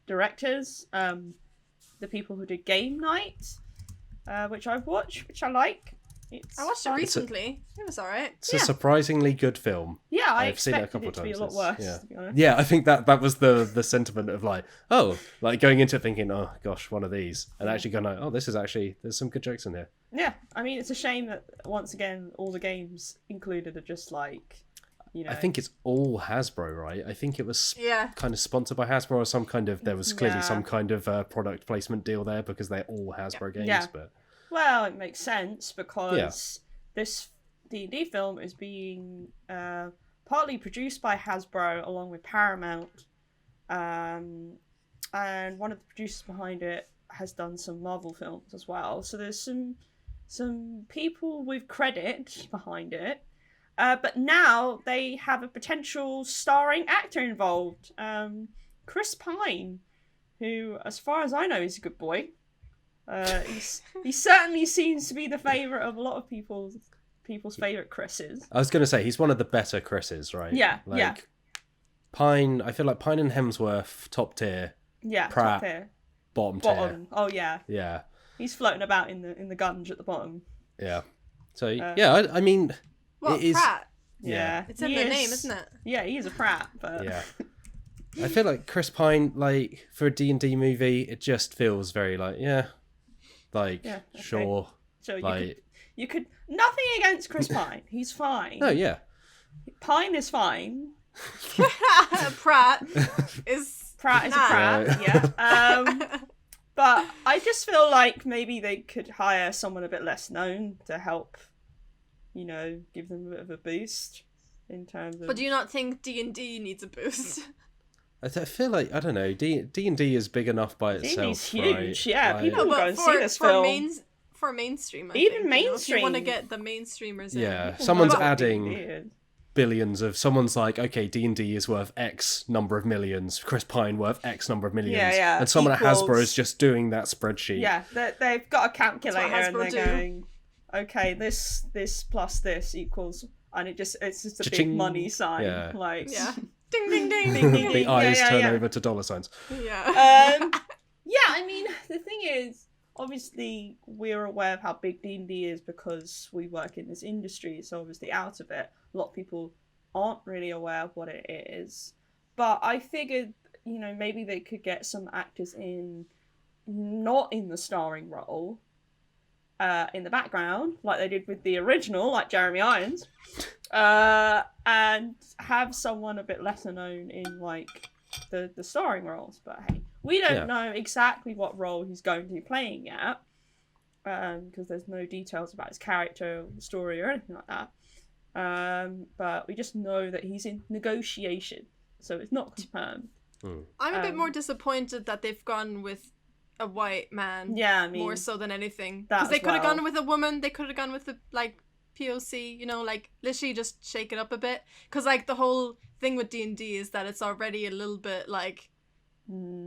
directors, the people who did Game Night, which I've watched, which I like. I watched it recently. It was alright. It's a surprisingly good film. Yeah, I've seen it a expected couple it to times. be a lot worse, to be honest. Yeah, I think that was the sentiment of like going into it thinking, oh gosh, one of these, and actually going, oh, this is actually, there's some good jokes in here. Yeah, I mean, it's a shame that once again all the games included are just like You know, I think it's all Hasbro, right? I think it was kind of sponsored by Hasbro or some kind of. There was clearly some kind of product placement deal there because they're all Hasbro games. Yeah. But well, it makes sense because this D&D film is being partly produced by Hasbro along with Paramount, and one of the producers behind it has done some Marvel films as well. So there's some people with credit behind it. But now they have a potential starring actor involved, Chris Pine, who, as far as I know, is a good boy. He certainly seems to be the favourite of a lot of people's favourite Chris's. I was going to say he's one of the better Chris's, right? Yeah, Pine, I feel like Pine and Hemsworth top tier. Yeah, Pratt, top tier. Bottom tier. Oh yeah. Yeah. He's floating about in the gunge at the bottom. Yeah. So I mean. What, it is, Pratt? Yeah. It's in the name, isn't it? Yeah, he is a Pratt, but... Yeah. I feel like Chris Pine, like, for a D&D movie, it just feels very, like, sure. So like, you could... Nothing against Chris Pine. He's fine. Oh, yeah. Pine is fine. Pratt is... Pratt is a Pratt, yeah. But I just feel like maybe they could hire someone a bit less known to help... give them a bit of a boost in terms of... But do you not think D&D needs a boost? I feel like, I don't know, D&D is big enough by itself, D&D's huge, right? yeah. Like, People go and see this film. For mainstream, I Even think, mainstream. if you want to get the mainstreamers in. Yeah, someone's adding billions of... Someone's like, okay, D&D is worth X number of millions, Chris Pine worth X number of millions. Yeah. And someone at Hasbro is just doing that spreadsheet. Yeah, they've got a calculator and they're do. going... Okay, this plus this equals, and it's just a Cha-ching. big money sign, Ding ding ding ding ding. The eyes turn over to dollar signs. Yeah. I mean, the thing is, obviously, we're aware of how big D&D is because we work in this industry, so obviously out of it, a lot of people aren't really aware of what it is. But I figured, maybe they could get some actors in, not in the starring role. In the background, like they did with the original, like Jeremy Irons, and have someone a bit lesser known in like the starring roles. But hey, we don't know exactly what role he's going to be playing yet, because there's no details about his character, or story, or anything like that. But we just know that he's in negotiation, so it's not confirmed. I'm a bit more disappointed that they've gone with a white man, more so than anything, because they could have gone with a woman. They could have gone with the POC, literally just shake it up a bit, because the whole thing with D&D is that it's already a little bit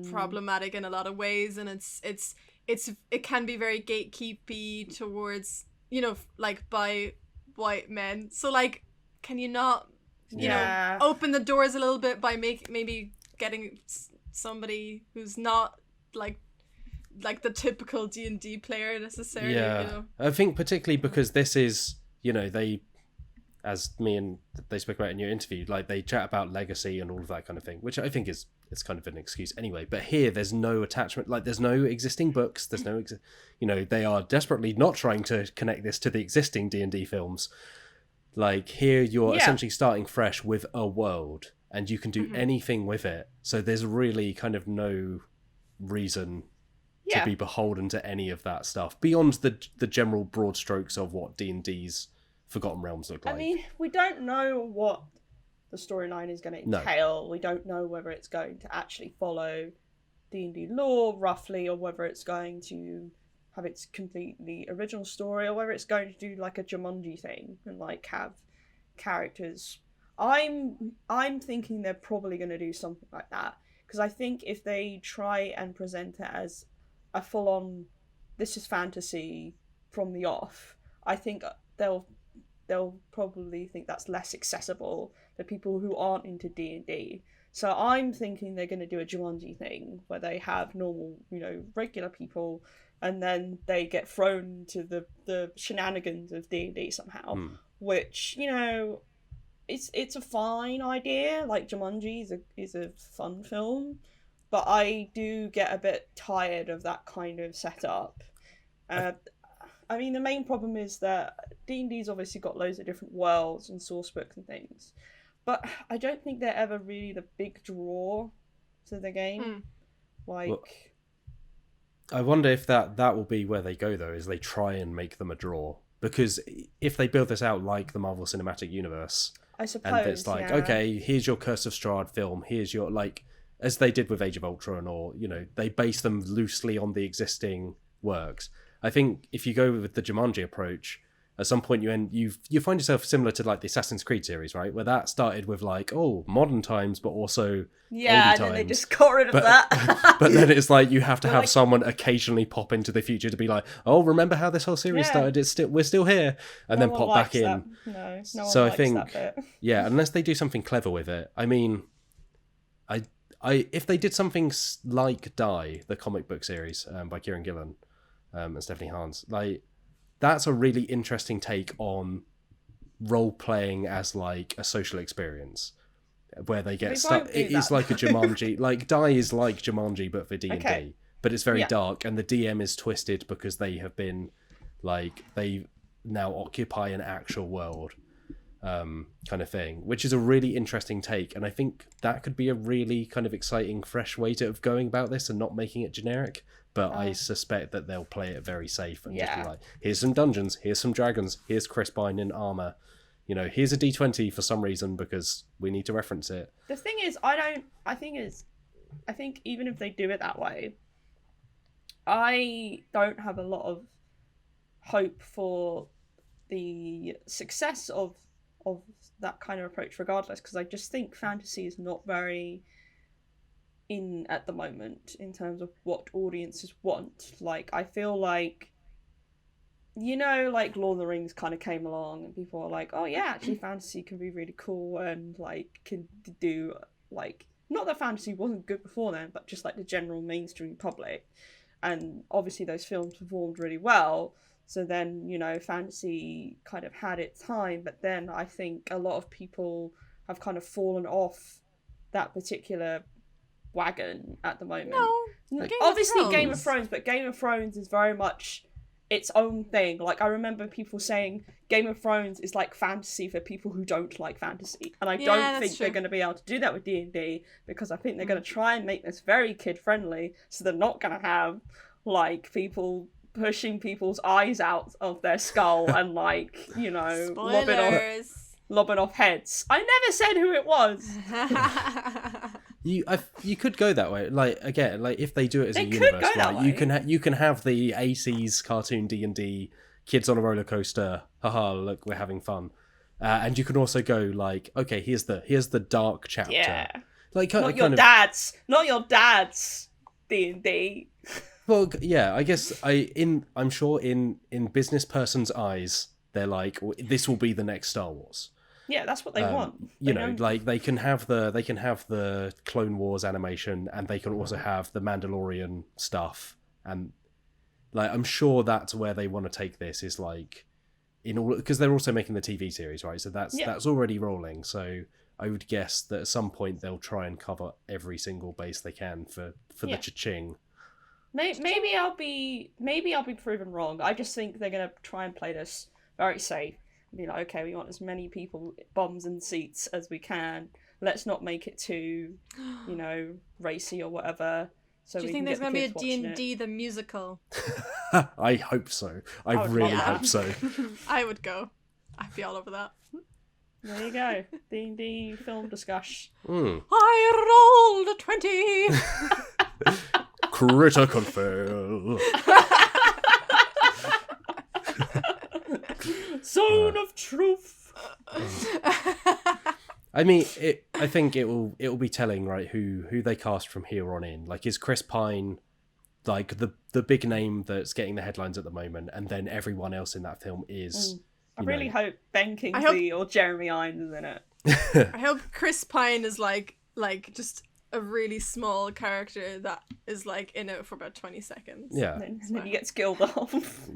problematic in a lot of ways, and it can be very gatekeepy towards by white men. So can you not open the doors a little bit by maybe getting somebody who's not the typical D&D player necessarily. I think particularly because this is, they, as me and they spoke about in your interview, they chat about legacy and all of that kind of thing, which I think it's kind of an excuse anyway. But here there's no attachment, there's no existing books, there's no they are desperately not trying to connect this to the existing D&D films. Here you're essentially starting fresh with a world and you can do anything with it, so there's really kind of no reason to be beholden to any of that stuff beyond the general broad strokes of what D&D's Forgotten Realms look like. I mean, we don't know what the storyline is going to entail. We don't know whether it's going to actually follow D&D lore roughly, or whether it's going to have its completely original story, or whether it's going to do a Jumanji thing and have characters. I'm thinking they're probably going to do something like that, because I think if they try and present it as a full-on, this is fantasy from the off, I think they'll probably think that's less accessible to people who aren't into D&D. So I'm thinking they're going to do a Jumanji thing where they have normal, regular people, and then they get thrown to the shenanigans of D&D somehow, which, it's a fine idea. Jumanji is a fun film, but I do get a bit tired of that kind of setup. I mean, the main problem is that D&D's obviously got loads of different worlds and source books and things, but I don't think they're ever really the big draw to the game. Like, well, I wonder if that will be where they go, though, is they try and make them a draw. Because if they build this out like the Marvel Cinematic Universe, I suppose, and it's like, okay, here's your Curse of Strahd film, here's your, like, as they did with Age of Ultron, or, you know, they base them loosely on the existing works. I think if you go with the Jumanji approach, at some point you find yourself similar to like the Assassin's Creed series, right? Where that started with like, oh, modern times, but also yeah, and then they just got rid of that. But then it's like you have to have someone occasionally pop into the future to be like, oh, remember how this whole series started? We're still here, and then pop back in. No one so likes I think, that bit. yeah, unless they do something clever with it. I mean, if they did something like Die, the comic book series by Kieran Gillen and Stephanie Hans, like, that's a really interesting take on role-playing as, like, a social experience, where they get stuck. It is like a Jumanji. Like, Die is like Jumanji, but for D&D. But it's very dark, and the DM is twisted because they have been, like, they now occupy an actual world, kind of thing, which is a really interesting take. And I think that could be a really kind of exciting, fresh way of going about this and not making it generic. But I suspect that they'll play it very safe and just be like, here's some dungeons, here's some dragons, here's Chris Pine in armor. You know, here's a D20 for some reason because we need to reference it. The thing is, I think even if they do it that way, I don't have a lot of hope for the success of that kind of approach regardless, because I just think fantasy is not very in at the moment in terms of what audiences want. Like, I feel like, you know, like Lord of the Rings kind of came along and people are like, oh yeah, actually fantasy can be really cool and like can do, like, not that fantasy wasn't good before then, but just like the general mainstream public. And obviously those films performed really well, so then, you know, fantasy kind of had its time. But then I think a lot of people have kind of fallen off that particular wagon at the moment. No, obviously Game of Thrones, but Game of Thrones is very much its own thing. Like, I remember people saying Game of Thrones is like fantasy for people who don't like fantasy, and I don't think they're going to be able to do that with D&D, because I think they're going to try and make this very kid friendly, so they're not going to have like people pushing people's eyes out of their skull and, like, you know, lobbing off heads. I never said who it was. You could go that way. Like, again, like if they do it as a universe, right? You can have the 80s cartoon D&D kids on a roller coaster. Haha, look, we're having fun. And you can also go like, okay, here's the dark chapter. Yeah. Like, not your dad's D&D. Well, yeah, I guess I'm sure in business person's eyes, they're like, this will be the next Star Wars. Yeah, that's what they want. You know, like they can have the Clone Wars animation, and they can also have the Mandalorian stuff, and like I'm sure that's where they want to take this, is like in all, because they're also making the TV series, right? So that's already rolling. So I would guess that at some point they'll try and cover every single base they can for the cha-ching. Maybe I'll be proven wrong. I just think they're gonna try and play this very safe. Be like, okay, we want as many people, bums and seats as we can. Let's not make it too, you know, racy or whatever. So do you think there's going to be a D&D the musical? I hope so. I really hope so. I would go. I'd be all over that. There you go. D&D film discussion. I rolled a 20. Critical fail. Zone of truth. I mean, I think it will be telling, right? Who they cast from here on in. Like, is Chris Pine like the big name that's getting the headlines at the moment, and then everyone else in that film is. I really hope Ben Kingsley or Jeremy Irons is in it. I hope Chris Pine is like just a really small character that is like in it for about 20 seconds. Yeah. And then he gets killed off.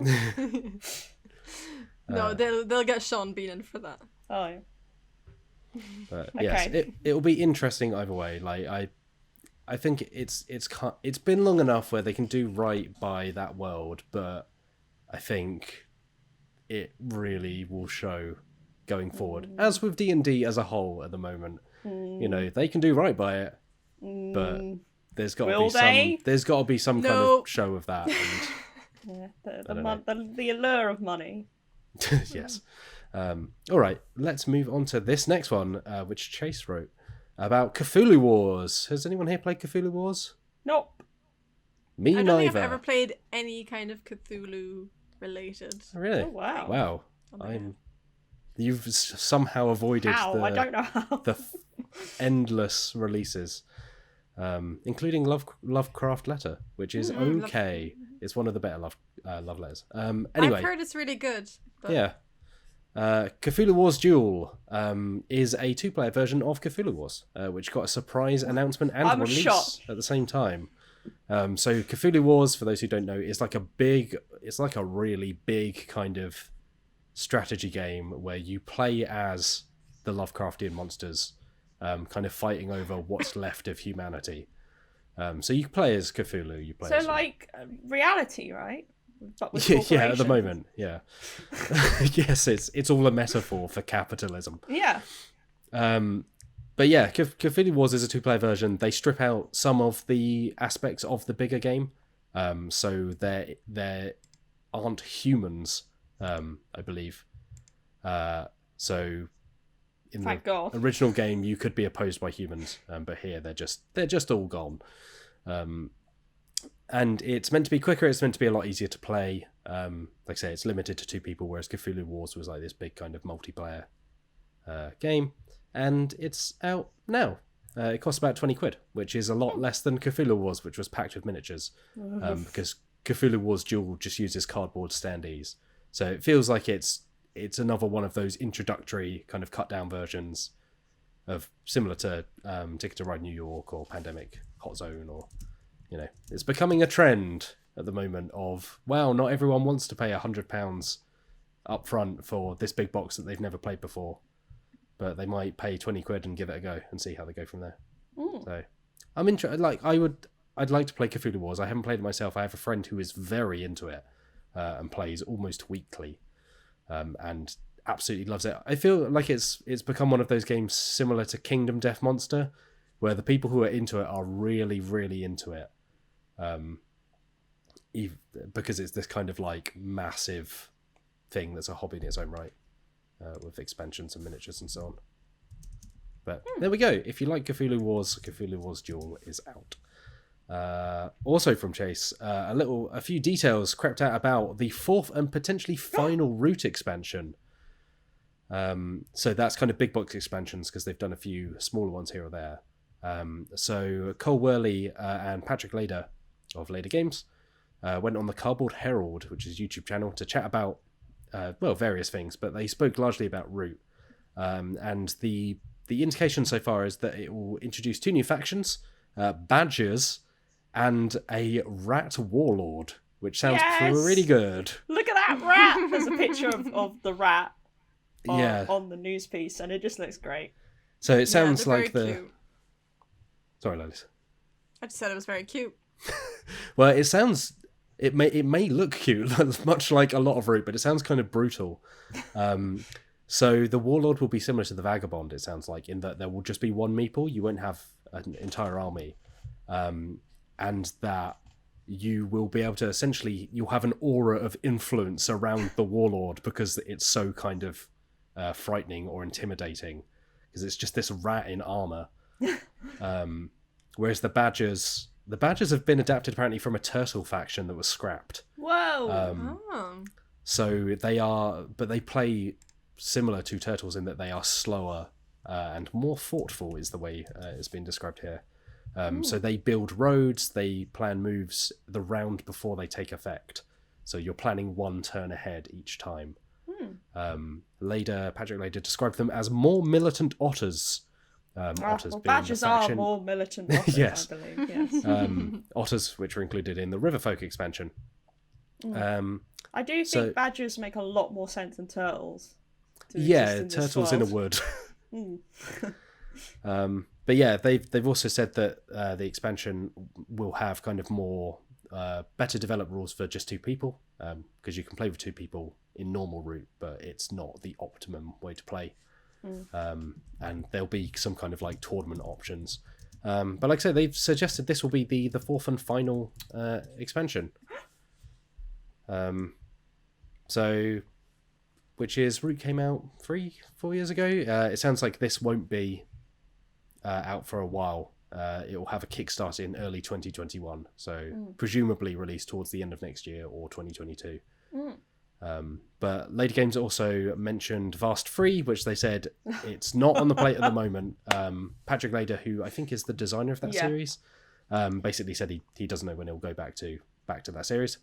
No, they'll get Sean Bean in for that. Oh yeah. But yes, it'll be interesting either way. Like I think it's been long enough where they can do right by that world, but I think it really will show going forward, as with D&D as a whole at the moment. You know, they can do right by it, but there's got to be some kind of show of that. And the allure of money. yes. All right, let's move on to this next one, which Chase wrote about Cthulhu Wars. Has anyone here played Cthulhu Wars? Nope. Me neither. I don't think I've ever played any kind of Cthulhu related. Really? Oh, wow. Wow. You've somehow avoided I don't know how. the endless releases, including Lovecraft Letter, which is okay. It's one of the better love letters. Anyway, I've heard it's really good. But... yeah. Cthulhu Wars Duel is a 2-player version of Cthulhu Wars, which got a surprise announcement and release at the same time. So Cthulhu Wars, for those who don't know, is like a really big kind of strategy game where you play as the Lovecraftian monsters, kind of fighting over what's left of humanity. So you play as Cthulhu. You play as reality, right? But with yeah, at the moment, yeah. Yes, it's all a metaphor for capitalism. Yeah. But yeah, Kefir Wars is a 2-player version. They strip out some of the aspects of the bigger game, so there aren't humans, I believe. So in the original game, you could be opposed by humans, but here they're just all gone. And it's meant to be quicker. It's meant to be a lot easier to play. Like I say, it's limited to 2 people, whereas Cthulhu Wars was like this big kind of multiplayer game. And it's out now. It costs about 20 quid, which is a lot less than Cthulhu Wars, which was packed with miniatures. Because Cthulhu Wars Duel just uses cardboard standees. So it feels like it's another one of those introductory kind of cut down versions of similar to Ticket to Ride New York or Pandemic Hot Zone, or it's becoming a trend at the moment of, wow, not everyone wants to pay £100 up front for this big box that they've never played before, but they might pay 20 quid and give it a go and see how they go from there. So I'm interested. I'd like to play Cthulhu Wars. I haven't played it myself. I have a friend who is very into it and plays almost weekly, and absolutely loves it. I feel like it's become one of those games similar to Kingdom Death Monster, where the people who are into it are really, really into it. Because it's this kind of like massive thing that's a hobby in its own right, with expansions and miniatures and so on. But there we go. If you like Cthulhu Wars Duel is out. Also from Chase, a few details crept out about the 4th and potentially final Root expansion. So that's kind of big box expansions, because they've done a few smaller ones here or there. So Cole Worley and Patrick Lader of Lader Games went on the Cardboard Herald, which is a YouTube channel, to chat about various things, but they spoke largely about Root. And the indication so far is that it will introduce 2 new factions, Badgers and a Rat Warlord, which sounds pretty good. Look at that rat! There's a picture of the rat on the news piece, and it just looks great. So it sounds like cute. Sorry, Lolis. I just said it was very cute. Well, it may look cute, much like a lot of Root, but it sounds kind of brutal. So the Warlord will be similar to the Vagabond, it sounds like, in that there will just be one meeple. You won't have an entire army. And that you will be able to essentially, you'll have an aura of influence around the Warlord, because it's so kind of frightening or intimidating, because it's just this rat in armor. Whereas the Badgers have been adapted apparently from a turtle faction that was scrapped. Whoa! So they play similar to turtles in that they are slower and more thoughtful, is the way it's been described here. So they build roads, they plan moves the round before they take effect. So you're planning one turn ahead each time. Patrick Lader described them as more militant otters. Otters being badgers are more militant otters, yes. I believe. Yes. Otters, which are included in the Riverfolk expansion. I do think badgers make a lot more sense than turtles. Turtles in a wood. But yeah, they've also said that the expansion will have kind of more better developed rules for just 2 people, because you can play with 2 people in normal route, but it's not the optimum way to play. And there'll be some kind of like tournament options. But like I said, they've suggested this will be the 4th and final expansion. So, which is Root came out 3-4 years ago. It sounds like this won't be out for a while. It will have a Kickstarter in early 2021, so presumably released towards the end of next year or 2022. But Lady Games also mentioned Vast 3, which they said it's not on the plate at the moment. Patrick Lader, who I think is the designer of that series, basically said he doesn't know when he'll go back to that series.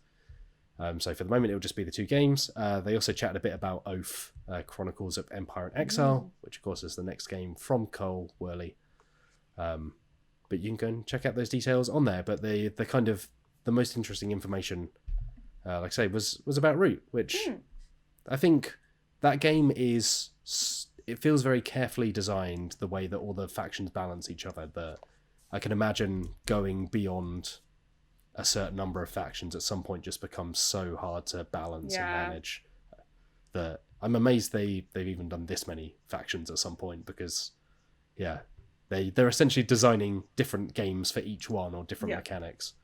So for the moment, it'll just be the 2 games. They also chatted a bit about Oath, Chronicles of Empire and Exile, which of course is the next game from Cole Worley. But you can go and check out those details on there. But the kind of the most interesting information, like I say, was about Root, which I think that game is. It feels very carefully designed, the way that all the factions balance each other. That I can imagine going beyond a certain number of factions at some point just becomes so hard to balance and manage. That I'm amazed they've even done this many factions at some point, because they're essentially designing different games for each one or different mechanics.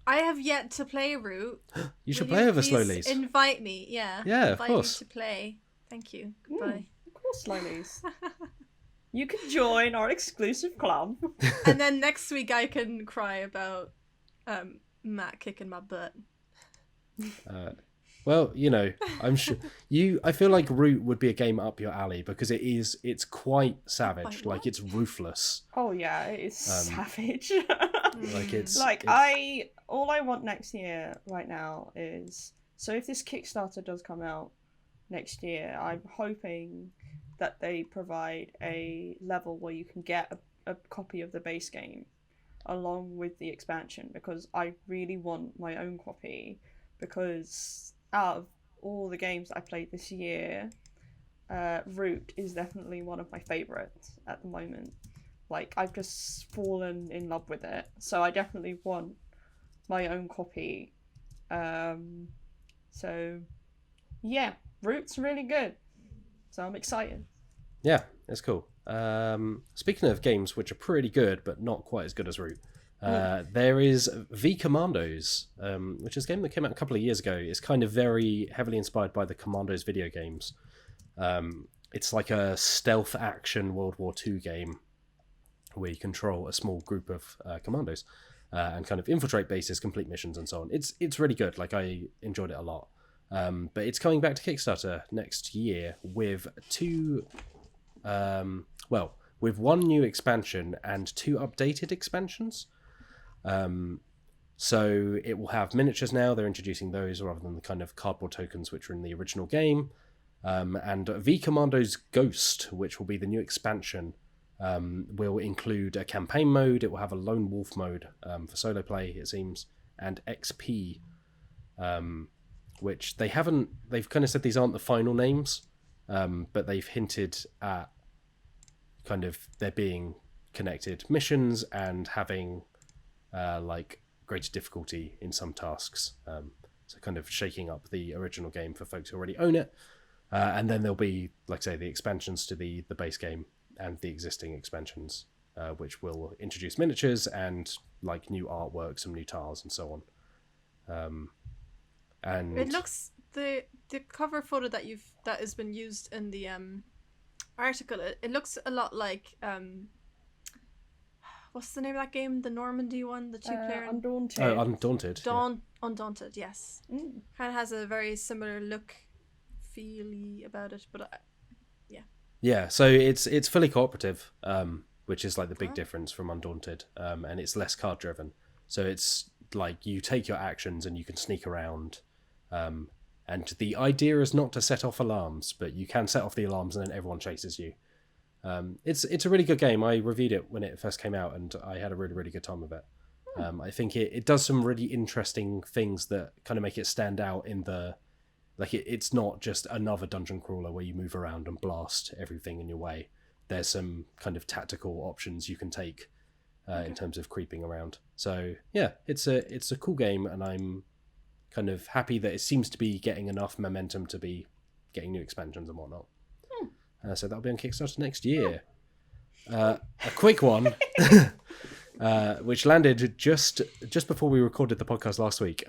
I have yet to play Root. You should play with us, Lolies. Invite me, yeah, of invite course. me to play. Thank you. Goodbye. Of course, Lolies. You can join our exclusive club. And then next week I can cry about Matt kicking my butt. Well, I'm sure I feel like Root would be a game up your alley, because it's quite savage. Like, it's ruthless. Oh yeah, it is savage. All I want next year right now is, so if this Kickstarter does come out next year, I'm hoping that they provide a level where you can get a copy of the base game along with the expansion, because I really want my own copy, because out of all the games I played this year, Root is definitely one of my favourites at the moment. Like, I've just fallen in love with it, so I definitely want my own copy. So yeah, Root's really good, so I'm excited. Yeah, it's cool. Speaking of games which are pretty good but not quite as good as Root, there is V Commandos, which is a game that came out a couple of years ago. It's kind of very heavily inspired by the Commandos video games. It's like a stealth action World War II game where you control a small group of commandos and kind of infiltrate bases, complete missions, and so on. It's really good. Like, I enjoyed it a lot. But it's coming back to Kickstarter next year with with 1 new expansion and 2 updated expansions. So it will have miniatures now. They're introducing those rather than the kind of cardboard tokens which were in the original game. And V Commandos Ghost, which will be the new expansion, will include a campaign mode. It will have a lone wolf mode for solo play, it seems, and XP, which they've kind of said these aren't the final names, but they've hinted at kind of there being connected missions and having like greater difficulty in some tasks. So kind of shaking up the original game for folks who already own it. And then there'll be, like I say, the expansions to the base game and the existing expansions, which will introduce miniatures and like new artwork, some new tiles, and so on. And it looks the cover photo that has been used in the article. It looks a lot like what's the name of that game? The Normandy one, the 2-player. Undaunted. Oh, Undaunted. Undaunted, yes. Kind of has a very similar look, feely about it, but yeah. So it's fully cooperative, which is like the big difference from Undaunted, and it's less card driven. So it's like you take your actions and you can sneak around, and the idea is not to set off alarms, but you can set off the alarms and then everyone chases you. It's a really good game. I reviewed it when it first came out and I had a really, really good time with it. I think it does some really interesting things that kind of make it stand out in the, like it's not just another dungeon crawler where you move around and blast everything in your way. There's some kind of tactical options you can take in terms of creeping around. So yeah, it's a cool game, and I'm kind of happy that it seems to be getting enough momentum to be getting new expansions and whatnot. So that'll be on Kickstarter next year. A quick one, which landed just before we recorded the podcast last week.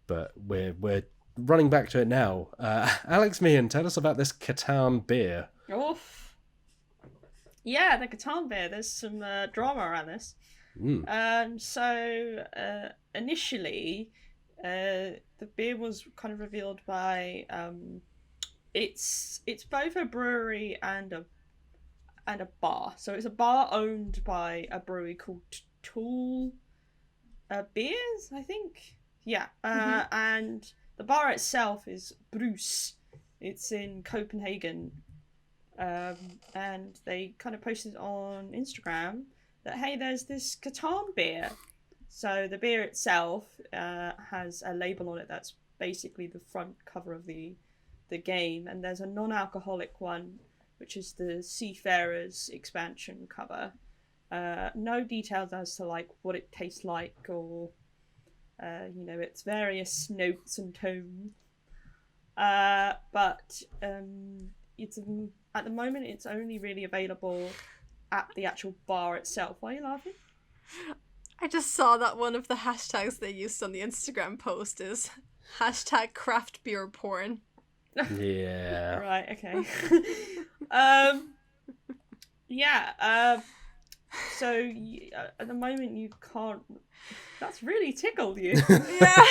But we're running back to it now. Alex Meehan, tell us about this Catan Beer. Oof. Yeah, the Katan Beer. There's some drama around this. So initially, the beer was kind of revealed by it's both a brewery and a bar. So it's a bar owned by a brewery called Tool Beers, I think. Yeah, and the bar itself is Bruce. It's in Copenhagen, and they kind of posted on Instagram that, hey, there's this Catan beer. So the beer itself has a label on it that's basically the front cover of the game, and there's a non-alcoholic one, which is the Seafarers expansion cover. No details as to like what it tastes like or its various notes and tones. But it's at the moment it's only really available at the actual bar itself. Why are you laughing? I just saw that one of the hashtags they used on the Instagram post is #craftbeerporn. Yeah. Right, okay. So at the moment you can't... That's really tickled you. Yeah.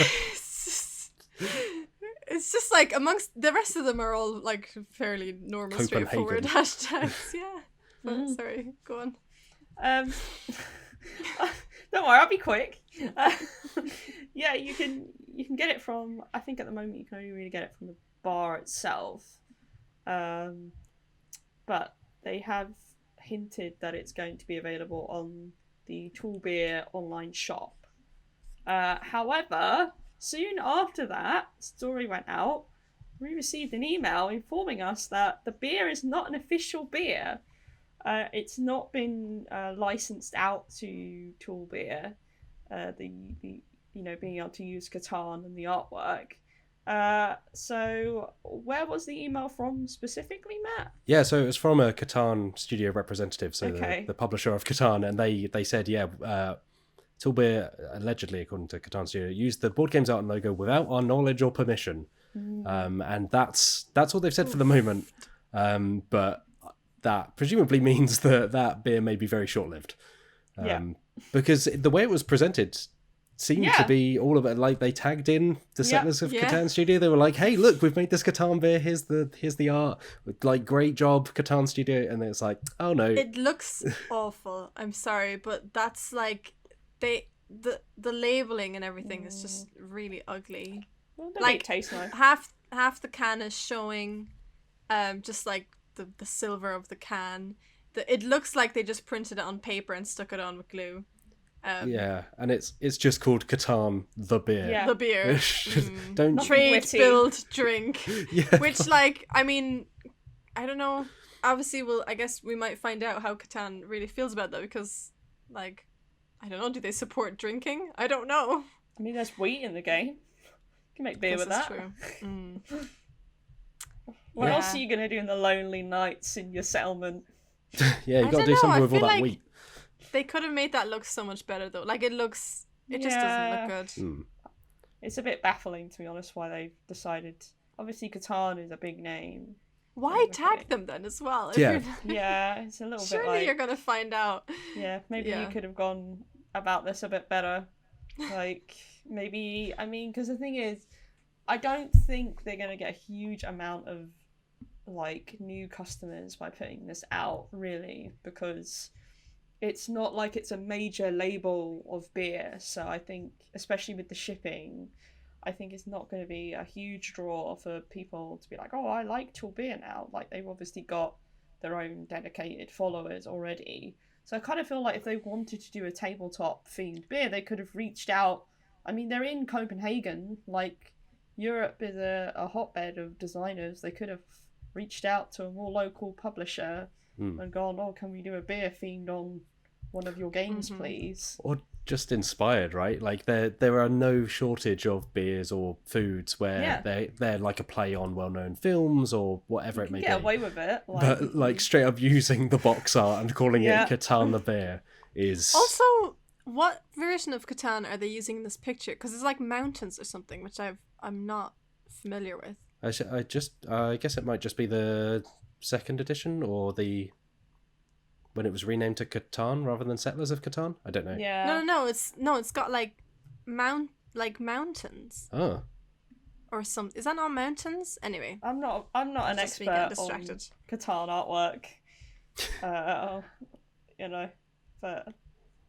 It's just like amongst... The rest of them are all like fairly normal, straightforward hashtags. Yeah. But, sorry, go on. Don't worry, I'll be quick. Yeah, you can get it from... I think at the moment you can only really get it from the bar itself. But they have hinted that it's going to be available on the Tool Beer online shop. However, soon after that story went out, we received an email informing us that the beer is not an official beer. It's not been licensed out to Tool Beer, being able to use Catan and the artwork. So where was the email from specifically, Matt? Yeah, so it was from a Catan studio representative, so the publisher of Catan, and they said, Tool Beer, allegedly, according to Catan Studio, used the board game's art and logo without our knowledge or permission. And that's all they've said for the moment. But that presumably means that beer may be very short-lived. Because the way it was presented seemed to be all of it, like they tagged in the settlers of Catan Studio. They were like, hey, look, we've made this Catan beer, here's the art, like, great job, Catan Studio. And it's like, oh no, it looks awful. I'm sorry, but that's like the labeling and everything is just really ugly. Well, like, it tastes nice. half the can is showing just like the silver of the can. It looks like they just printed it on paper and stuck it on with glue. And it's just called Catan the beer. Yeah. The beer. Don't trade, build, drink. Which, like, I mean, I don't know. Obviously, I guess we might find out how Catan really feels about that, because, like, I don't know. Do they support drinking? I don't know. I mean, there's wheat in the game. You can make beer with that. True. What else are you gonna do in the lonely nights in your settlement? Yeah, you got to do something with all that wheat. They could have made that look so much better, though. Like, it just doesn't look good. It's a bit baffling, to be honest, why they've decided. Obviously, Catan is a big name. Why tag them then as well? Yeah, it's a little bit surely like... you're gonna find out. Yeah, maybe you could have gone about this a bit better. Like, maybe... I mean, because the thing is, I don't think they're going to get a huge amount of, like, new customers by putting this out, really, because it's not like it's a major label of beer. So I think, especially with the shipping, I think it's not going to be a huge draw for people to be like, oh, I like Tool Beer now. Like, they've obviously got their own dedicated followers already. So I kind of feel like if they wanted to do a tabletop themed beer, they could have reached out. I mean, they're in Copenhagen. Like, Europe is a hotbed of designers. They could have reached out to a more local publisher and gone, oh, can we do a beer themed on one of your games, please? Or just inspired, right? Like there are no shortage of beers or foods where they're like a play on well-known films or whatever it may be. Get away with it, but like straight up using the box art and calling it Katan Beer is also. What version of Catan are they using in this picture? Because it's like mountains or something, which I'm not familiar with. I guess it might just be the second edition or when it was renamed to Catan rather than Settlers of Catan. I don't know. Yeah. No. It's got like mountains. Oh. or some. Is that not mountains? Anyway, I'm not an expert on Catan artwork. You know, but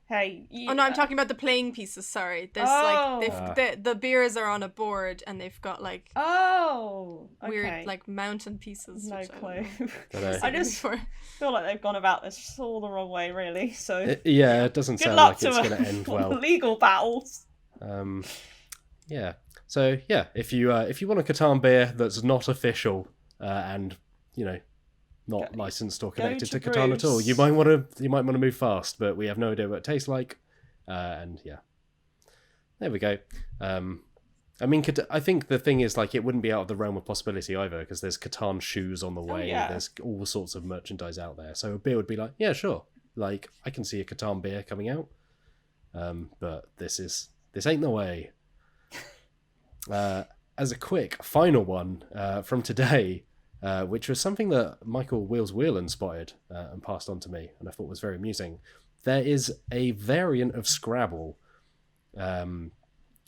hey. Oh no, I'm talking about the playing pieces. Sorry, there's like the beers are on a board and they've got like weird like mountain pieces. No clue. I just feel like they've gone about this all the wrong way, really. So it doesn't sound like it's going to end well. Legal battles. Yeah. So yeah, if you want a Catan beer that's not official and not licensed or connected to Catan at all, you might want to move fast. But we have no idea what it tastes like, and yeah, there we go. I mean, I think the thing is, like, it wouldn't be out of the realm of possibility either, because there's Catan shoes on the way. There's all sorts of merchandise out there. So a beer would be like, yeah, sure. Like, I can see a Catan beer coming out. But this ain't the way. As a quick final one from today, which was something that Michael Wheels Whelan spotted and passed on to me, and I thought was very amusing. There is a variant of Scrabble,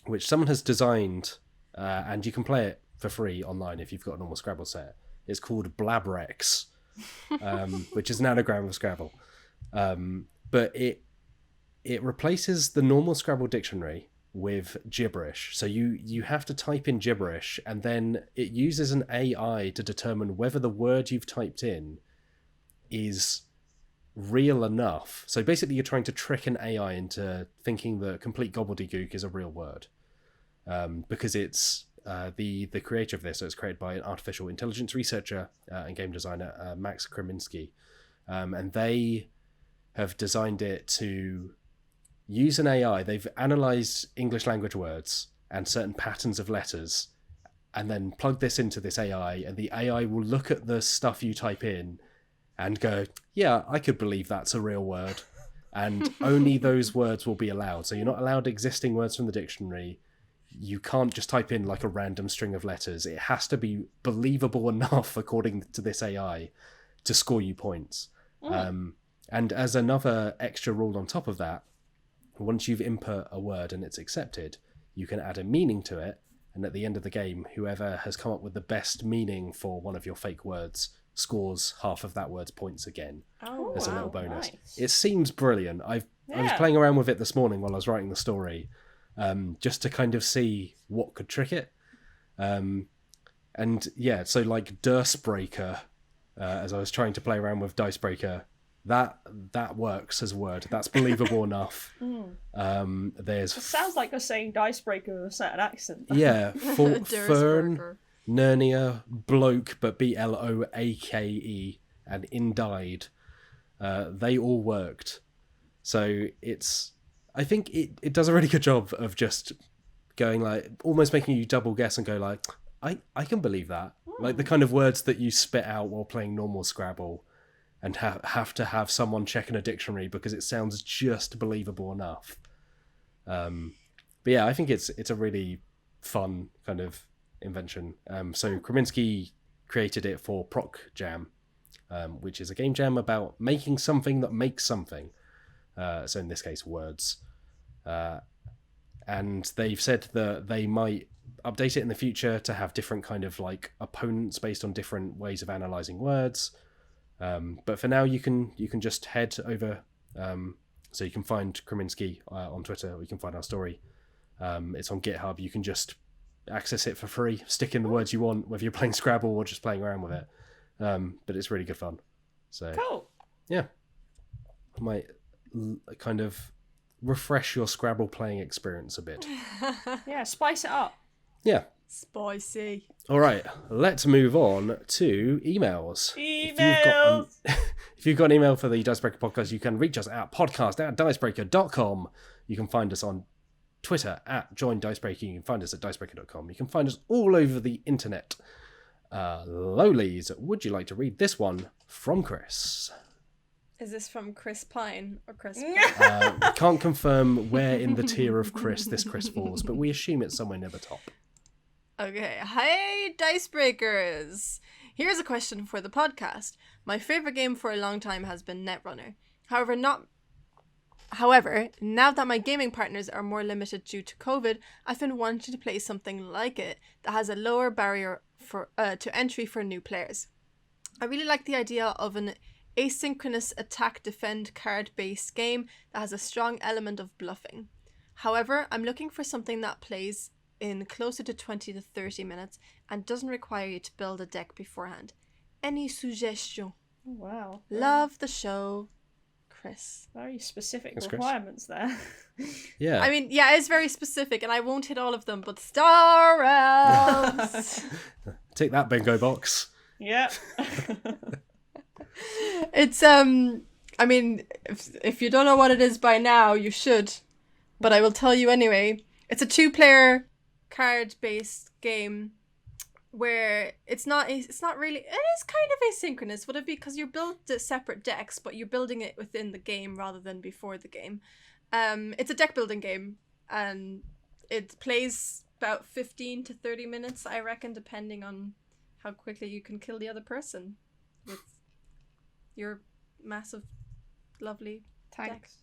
which someone has designed, and you can play it for free online if you've got a normal Scrabble set. It's called Blabrecs, which is an anagram of Scrabble. But it replaces the normal Scrabble dictionary with gibberish. So you have to type in gibberish, and then it uses an AI to determine whether the word you've typed in is real enough. So basically you're trying to trick an AI into thinking that complete gobbledygook is a real word, because it's the creator of this. So it's created by an artificial intelligence researcher and game designer, Max Kreminski, and they have designed it to use an AI. They've analysed English language words and certain patterns of letters, and then plug this into this AI, and the AI will look at the stuff you type in and go, yeah, I could believe that's a real word. And only those words will be allowed. So you're not allowed existing words from the dictionary. You can't just type in like a random string of letters. It has to be believable enough, according to this AI, to score you points. And as another extra rule on top of that, once you've input a word and it's accepted, you can add a meaning to it. And at the end of the game, whoever has come up with the best meaning for one of your fake words scores half of that word's points again as a little bonus. Nice. It seems brilliant. I was playing around with it this morning while I was writing the story, just to kind of see what could trick it. And yeah, so like Dicebreaker, as I was trying to play around with Dicebreaker, that works as a word. That's believable enough. It sounds like you're saying Dicebreaker with a certain accent. Yeah, Fern, Nernia, Bloke, but Bloake, and Indied. They all worked. So I think it does a really good job of just going like, almost making you double guess and go like, I can believe that. Like the kind of words that you spit out while playing normal Scrabble, and have to have someone checking a dictionary because it sounds just believable enough. But yeah, I think it's a really fun kind of invention. So Kreminski created it for Proc Jam, which is a game jam about making something that makes something. So in this case, words. And they've said that they might update it in the future to have different kind of like opponents based on different ways of analysing words. But for now, you can just head over. So you can find Kreminski on Twitter, or you can find our story. It's on GitHub. You can just access it for free, stick in the words you want, whether you're playing Scrabble or just playing around with it. But it's really good fun. So cool. Yeah, might kind of refresh your Scrabble playing experience a bit. Yeah, spice it up. Yeah. Spicy. All right, let's move on to emails. If you've got an email for the Dicebreaker podcast, you can reach us at podcast@dicebreaker.com. You can find us on Twitter @joindicebreaker. You can find us at dicebreaker.com. You can find us all over the internet. Lolies, would you like to read this one from Chris? Is this from Chris Pine or Chris Pine? We can't confirm where in the tier of Chris this Chris falls, but we assume it's somewhere near the top. Okay. Hi, Dicebreakers. Here's a question for the podcast. My favorite game for a long time has been Netrunner. However, now that my gaming partners are more limited due to COVID, I've been wanting to play something like it that has a lower barrier to entry for new players. I really like the idea of an asynchronous attack-defend card-based game that has a strong element of bluffing. However, I'm looking for something that plays in closer to 20 to 30 minutes and doesn't require you to build a deck beforehand. Any suggestion? Wow. Love the show, Chris. Very specific Thanks, Chris. requirements there. Yeah. I mean, yeah, it's very specific, and I won't hit all of them, but Star Realms! Take that, bingo box. Yep. It's, I mean, if you don't know what it is by now, you should, but I will tell you anyway. It's a 2-player card-based game where it's not really, it is kind of asynchronous, would it be? Because you build the separate decks, but you're building it within the game rather than before the game. It's a deck building game, and it plays about 15 to 30 minutes, I reckon, depending on how quickly you can kill the other person with your massive, lovely Thanks.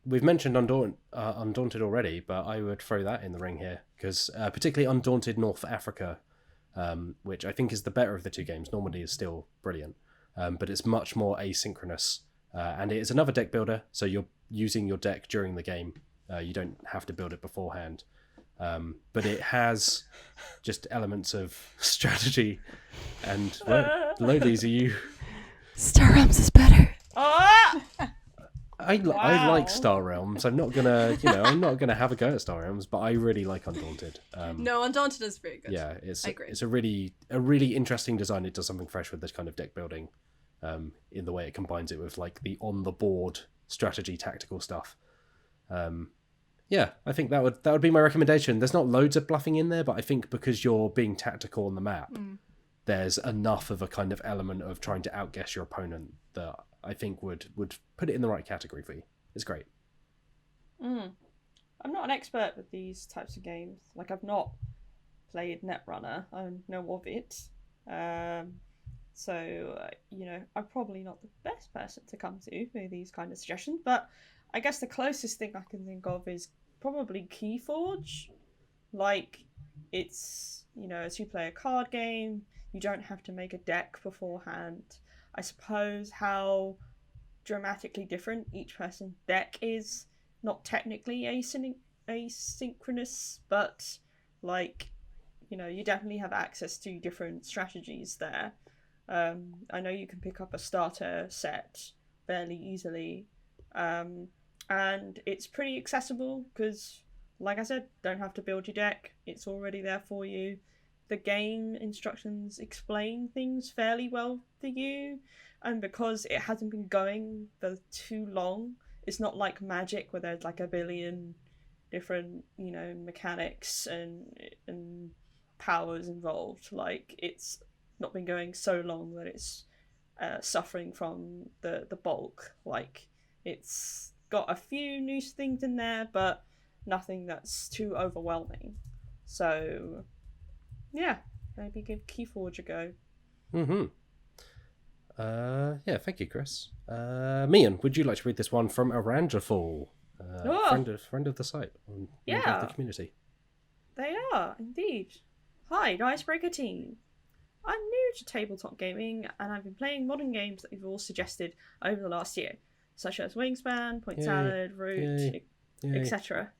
We've mentioned Undaunted already, but I would throw that in the ring here, because particularly Undaunted North Africa, which I think is the better of the two games. Normandy is still brilliant, but it's much more asynchronous, and it is another deck builder, so you're using your deck during the game. You don't have to build it beforehand, but it has just elements of strategy. And Lolies, are you? Star Realms is better. Oh! I like Star Realms. I'm not gonna have a go at Star Realms, but I really like Undaunted. No, Undaunted is very good. Yeah, I agree. it's a really interesting design. It does something fresh with this kind of deck building, in the way it combines it with like the on the board strategy tactical stuff. Yeah, I think that would be my recommendation. There's not loads of bluffing in there, but I think because you're being tactical on the map, there's enough of a kind of element of trying to outguess your opponent that I think would put it in the right category for you. It's great. I'm not an expert with these types of games. Like, I've not played Netrunner. I know of it. So, I'm probably not the best person to come to for these kind of suggestions, but I guess the closest thing I can think of is probably Keyforge. Like, it's, a 2-player card game. You don't have to make a deck beforehand. I suppose how dramatically different each person's deck is. Not technically asynchronous, but, you definitely have access to different strategies there. I know you can pick up a starter set fairly easily. And it's pretty accessible because, like I said, don't have to build your deck. It's already there for you. The game instructions explain things fairly well to you. And because it hasn't been going for too long, it's not like Magic where there's like a billion different, mechanics and powers involved. Like, it's not been going so long that it's suffering from the bulk. Like, it's got a few new things in there, but nothing that's too overwhelming. So, yeah, maybe give Keyforge a go. Yeah, thank you, Chris. Meehan, would you like to read this one from Arangefall? Friend of the site, member of the community. They are, indeed. Hi, Dicebreaker team. I'm new to tabletop gaming, and I've been playing modern games that you've all suggested over the last year, such as Wingspan, Point Salad, Root, etc.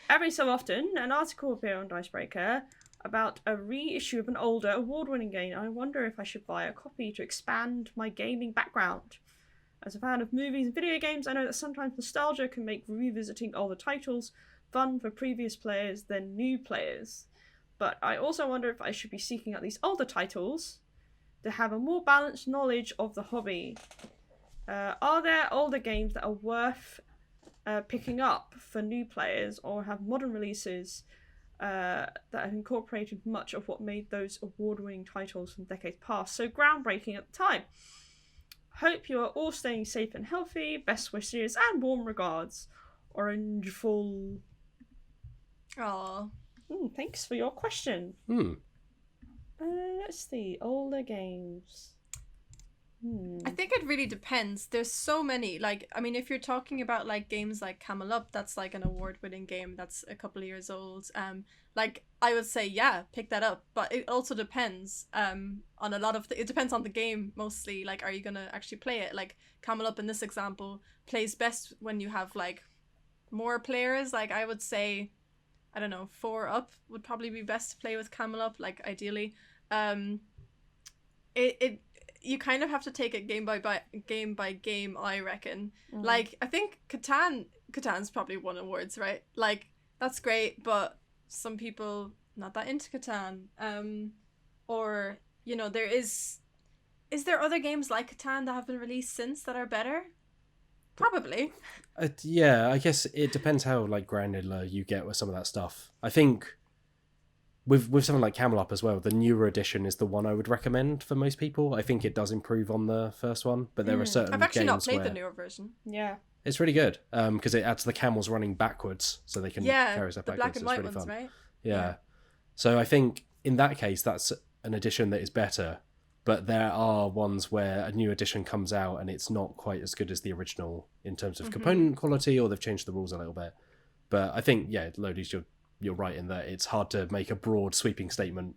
Every so often, an article will appear on Dicebreaker about a reissue of an older award-winning game. I wonder if I should buy a copy to expand my gaming background. As a fan of movies and video games, I know that sometimes nostalgia can make revisiting older titles fun for previous players than new players. But I also wonder if I should be seeking out these older titles to have a more balanced knowledge of the hobby. Are there older games that are worth picking up for new players, or have modern releases that have incorporated much of what made those award-winning titles from decades past so groundbreaking at the time? Hope you are all staying safe and healthy. Best wishes and warm regards. Orangeful. Aww. Thanks for your question. Let's see. Older games. I think it really depends. There's so many. Like, I mean, if you're talking about like games like Camel Up, that's like an award-winning game that's a couple of years old. Like I would say, yeah, pick that up. But it also depends. On a lot of it depends on the game mostly. Like, are you gonna actually play it? Like Camel Up in this example plays best when you have like more players. Like I would say, I don't know, 4 up would probably be best to play with Camel Up. Like ideally, you kind of have to take it game by game, I reckon. Like, I think Catan's probably won awards, right? Like, that's great, but some people not that into Catan. Or, you know, is there other games like Catan that have been released since that are better? Probably. Yeah, I guess it depends how like granular you get with some of that stuff. I think with something like Camel Up as well, the newer edition is the one I would recommend for most people. I think it does improve on the first one, but there are certain I've actually not games played where the newer version. Yeah. it's really good because it adds the camels running backwards so they can carry stuff the backwards. black and white really ones, fun. right? Yeah. So I think in that case, that's an edition that is better. But there are ones where a new edition comes out and it's not quite as good as the original in terms of component quality, or they've changed the rules a little bit. But I think, yeah, Lodies, you're right in that it's hard to make a broad sweeping statement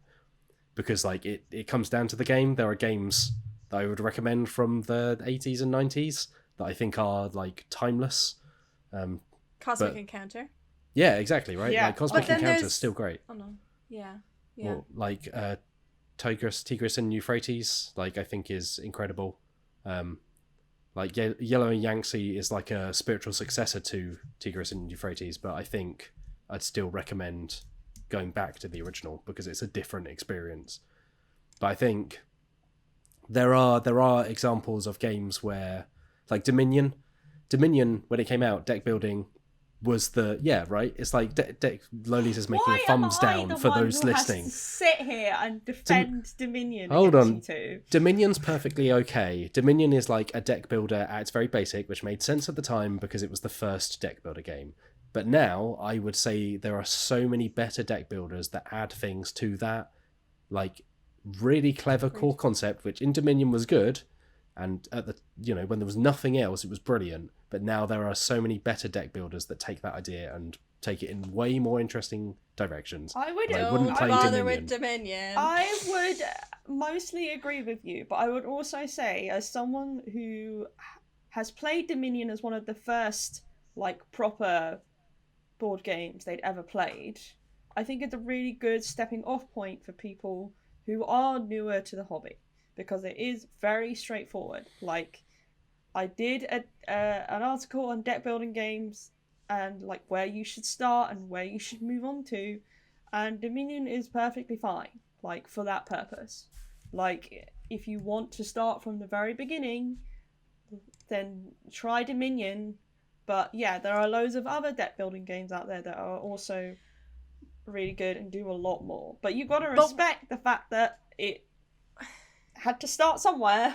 because like it comes down to the game. There are games that I would recommend from the 80s and 90s that I think are like timeless. Cosmic Encounter. Yeah, exactly, right? Yeah. Like Cosmic Encounter is there's- still great. Oh no. Yeah. Or like Tigris and Euphrates, like I think is incredible. Like Yellow and Yangtze is like a spiritual successor to Tigris and Euphrates, but I think I'd still recommend going back to the original because it's a different experience. But I think there are examples of games where, like Dominion when it came out, deck building was right. It's like Lolies is making a thumbs down for those listening. Has to sit here and defend Dominion. Hold on. You two? Dominion's perfectly okay. Dominion is like a deck builder at its very basic, which made sense at the time because it was the first deck builder game. But now I would say there are so many better deck builders that add things to that, like really clever core concept, which in Dominion was good, and at the when there was nothing else, it was brilliant. But now there are so many better deck builders that take that idea and take it in way more interesting directions. I would wouldn't play bother Dominion. with Dominion. I would mostly agree with you, but I would also say, as someone who has played Dominion as one of the first like proper board games they'd ever played, I think it's a really good stepping off point for people who are newer to the hobby because it is very straightforward. Like, I did an article on deck building games and like where you should start and where you should move on to, and Dominion is perfectly fine like for that purpose. Like, if you want to start from the very beginning, then try Dominion. But yeah, there are loads of other deck building games out there that are also really good and do a lot more. But you've got to respect the fact that it had to start somewhere.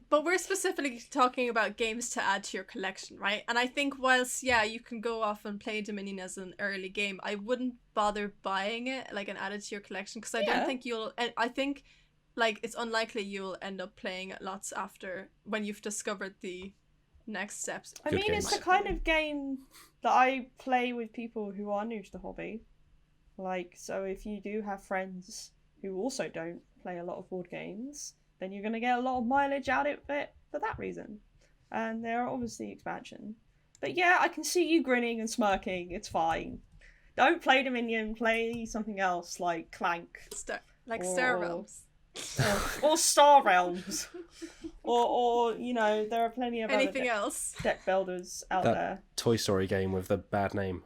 But we're specifically talking about games to add to your collection, right? And I think whilst, you can go off and play Dominion as an early game, I wouldn't bother buying it, like, and add it to your collection, because I don't think I think, like, it's unlikely you'll end up playing it lots after, when you've discovered the next steps. I mean, it's the kind of game that I play with people who are new to the hobby. Like, so if you do have friends who also don't play a lot of board games, then you're going to get a lot of mileage out of it for that reason. And there are obviously expansion. But yeah, I can see you grinning and smirking. It's fine. Don't play Dominion. Play something else like Clank. Star Realms. Or Star Realms. or there are plenty of anything other else deck builders out that there. Toy Story game with the bad name.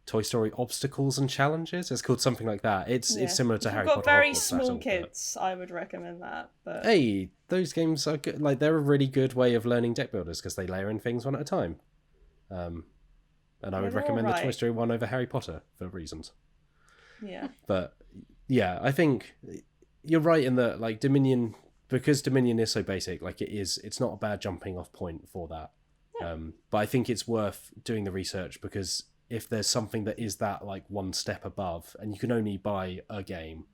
Toy Story Obstacles and Challenges. It's called something like that. It's similar to Harry Potter. You've got very Hogwarts small Battle, kids, I would recommend that. But hey, those games are good. Like, they're a really good way of learning deck builders because they layer in things one at a time. And I would recommend the Toy Story one over Harry Potter for reasons. Yeah. But yeah, I think you're right in that, like, Dominion, because Dominion is so basic, like, it's not a bad jumping off point for that. Yeah. But I think it's worth doing the research, because if there's something that is that, like, one step above, and you can only buy a game,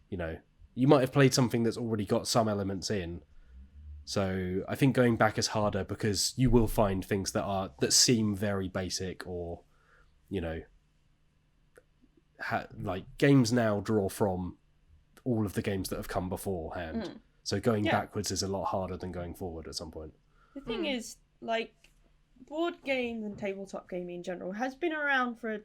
you know, you might have played something that's already got some elements in. So I think going back is harder, because you will find things that seem very basic, or, you know, like, games now draw from all of the games that have come beforehand. So going backwards is a lot harder than going forward at some point. The thing is, like, board games and tabletop gaming in general has been around for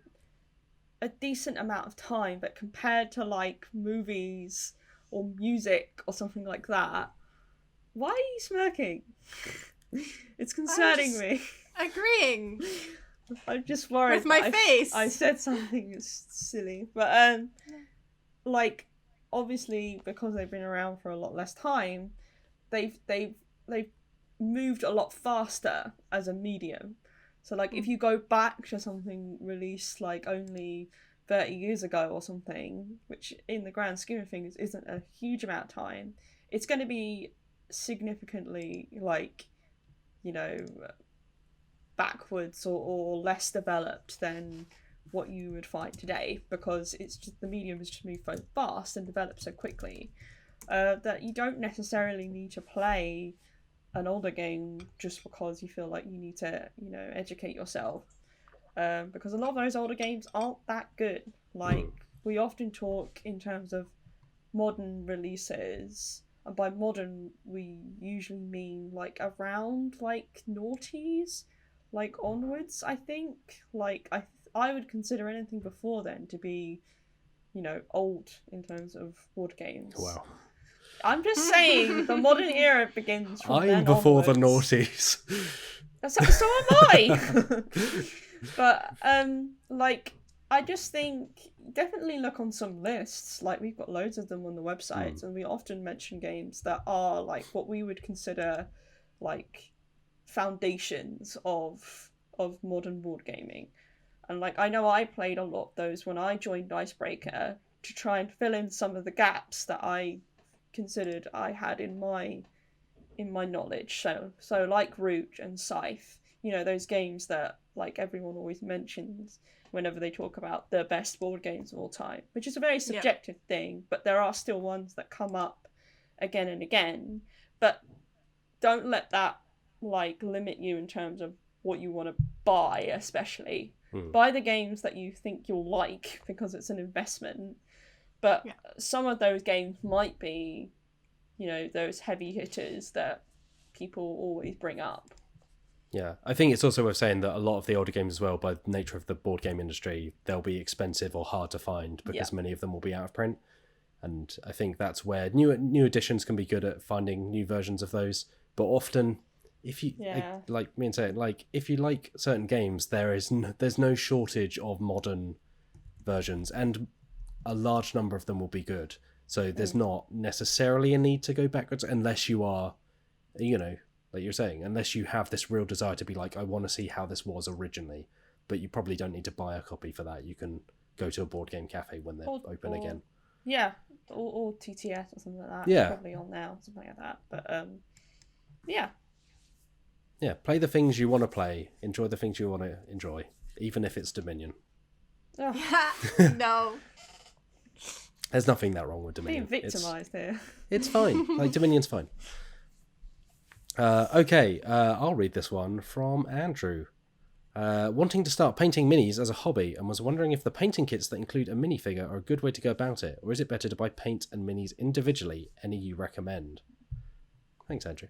a decent amount of time, but compared to, like, movies or music or something like that, why are you smirking? It's concerning me. Agreeing. I'm just worried with my face. I said something silly, but like, obviously, because they've been around for a lot less time, they've moved a lot faster as a medium. So, like, if you go back to something released, like, only 30 years ago or something, which in the grand scheme of things isn't a huge amount of time, it's going to be significantly, like, you know, backwards or less developed than what you would find today, because it's just the medium has just moved so fast and developed so quickly that you don't necessarily need to play an older game just because you feel like you need to, you know, educate yourself, because a lot of those older games aren't that good. Like, we often talk in terms of modern releases, and by modern we usually mean like around like noughties, like onwards. I think, like, I would consider anything before then to be, you know, old in terms of board games. Wow. I'm just saying, the modern era begins from then I'm before onwards. the noughties. So am I. But like, I just think definitely look on some lists. Like, we've got loads of them on the website, and we often mention games that are like what we would consider like foundations of modern board gaming. And like, I know I played a lot of those when I joined Dicebreaker to try and fill in some of the gaps that I considered I had in my knowledge. So like Root and Scythe, you know, those games that like everyone always mentions whenever they talk about the best board games of all time, which is a very subjective thing, but there are still ones that come up again and again. But don't let that like limit you in terms of what you want to buy, especially. Buy the games that you think you'll like, because it's an investment. But some of those games might be, you know, those heavy hitters that people always bring up. Yeah, I think it's also worth saying that a lot of the older games as well, by the nature of the board game industry, they'll be expensive or hard to find because many of them will be out of print. And I think that's where new editions can be good at finding new versions of those. But often, if you like me and say, like, if you like certain games, there's no shortage of modern versions, and a large number of them will be good. So there's not necessarily a need to go backwards, unless you are, you know, like you're saying, unless you have this real desire to be like, I want to see how this was originally. But you probably don't need to buy a copy for that. You can go to a board game cafe when they're open again. Yeah, or TTS or something like that. Yeah, probably on now, something like that. But yeah. Yeah, play the things you want to play. Enjoy the things you want to enjoy, even if it's Dominion. No. There's nothing that wrong with Dominion. Being victimised here. It's fine. Like, Dominion's fine. Okay, I'll read this one from Andrew. Wanting to start painting minis as a hobby, and was wondering if the painting kits that include a minifigure are a good way to go about it, or is it better to buy paint and minis individually? Any you recommend? Thanks, Andrew.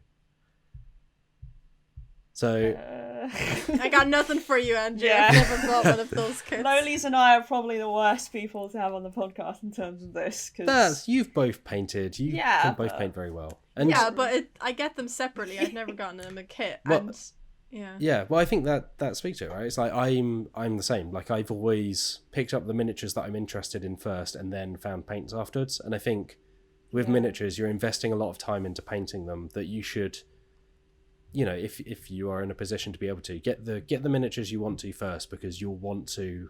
So I got nothing for you, Andrew. I've never bought one of those kits. Lolies and I are probably the worst people to have on the podcast in terms of this. You've both painted. You can both paint very well. And but I get them separately. I've never gotten them a kit. Yeah, well, I think that speaks to it, right? It's like I'm the same. Like I've always picked up the miniatures that I'm interested in first, and then found paints afterwards. And I think with miniatures, you're investing a lot of time into painting them. That you should, if you are in a position to be able to get the miniatures you want to first, because you'll want to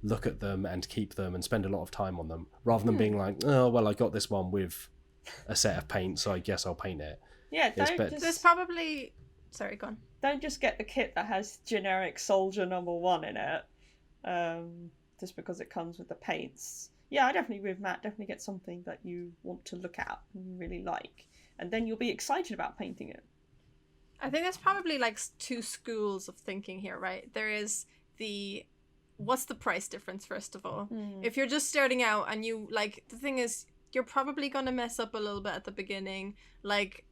look at them and keep them and spend a lot of time on them, rather than being like, oh well, I got this one with a set of paint, so I guess I'll paint it. Yeah, there's probably. Sorry, go on. Don't just get the kit that has generic soldier #1 in it, just because it comes with the paints. Yeah, I definitely with Matt. Definitely get something that you want to look at and you really like, and then you'll be excited about painting it. I think there's probably like two schools of thinking here, right? There is what's the price difference, first of all? If you're just starting out and you like, the thing is, you're probably gonna mess up a little bit at the beginning. Like,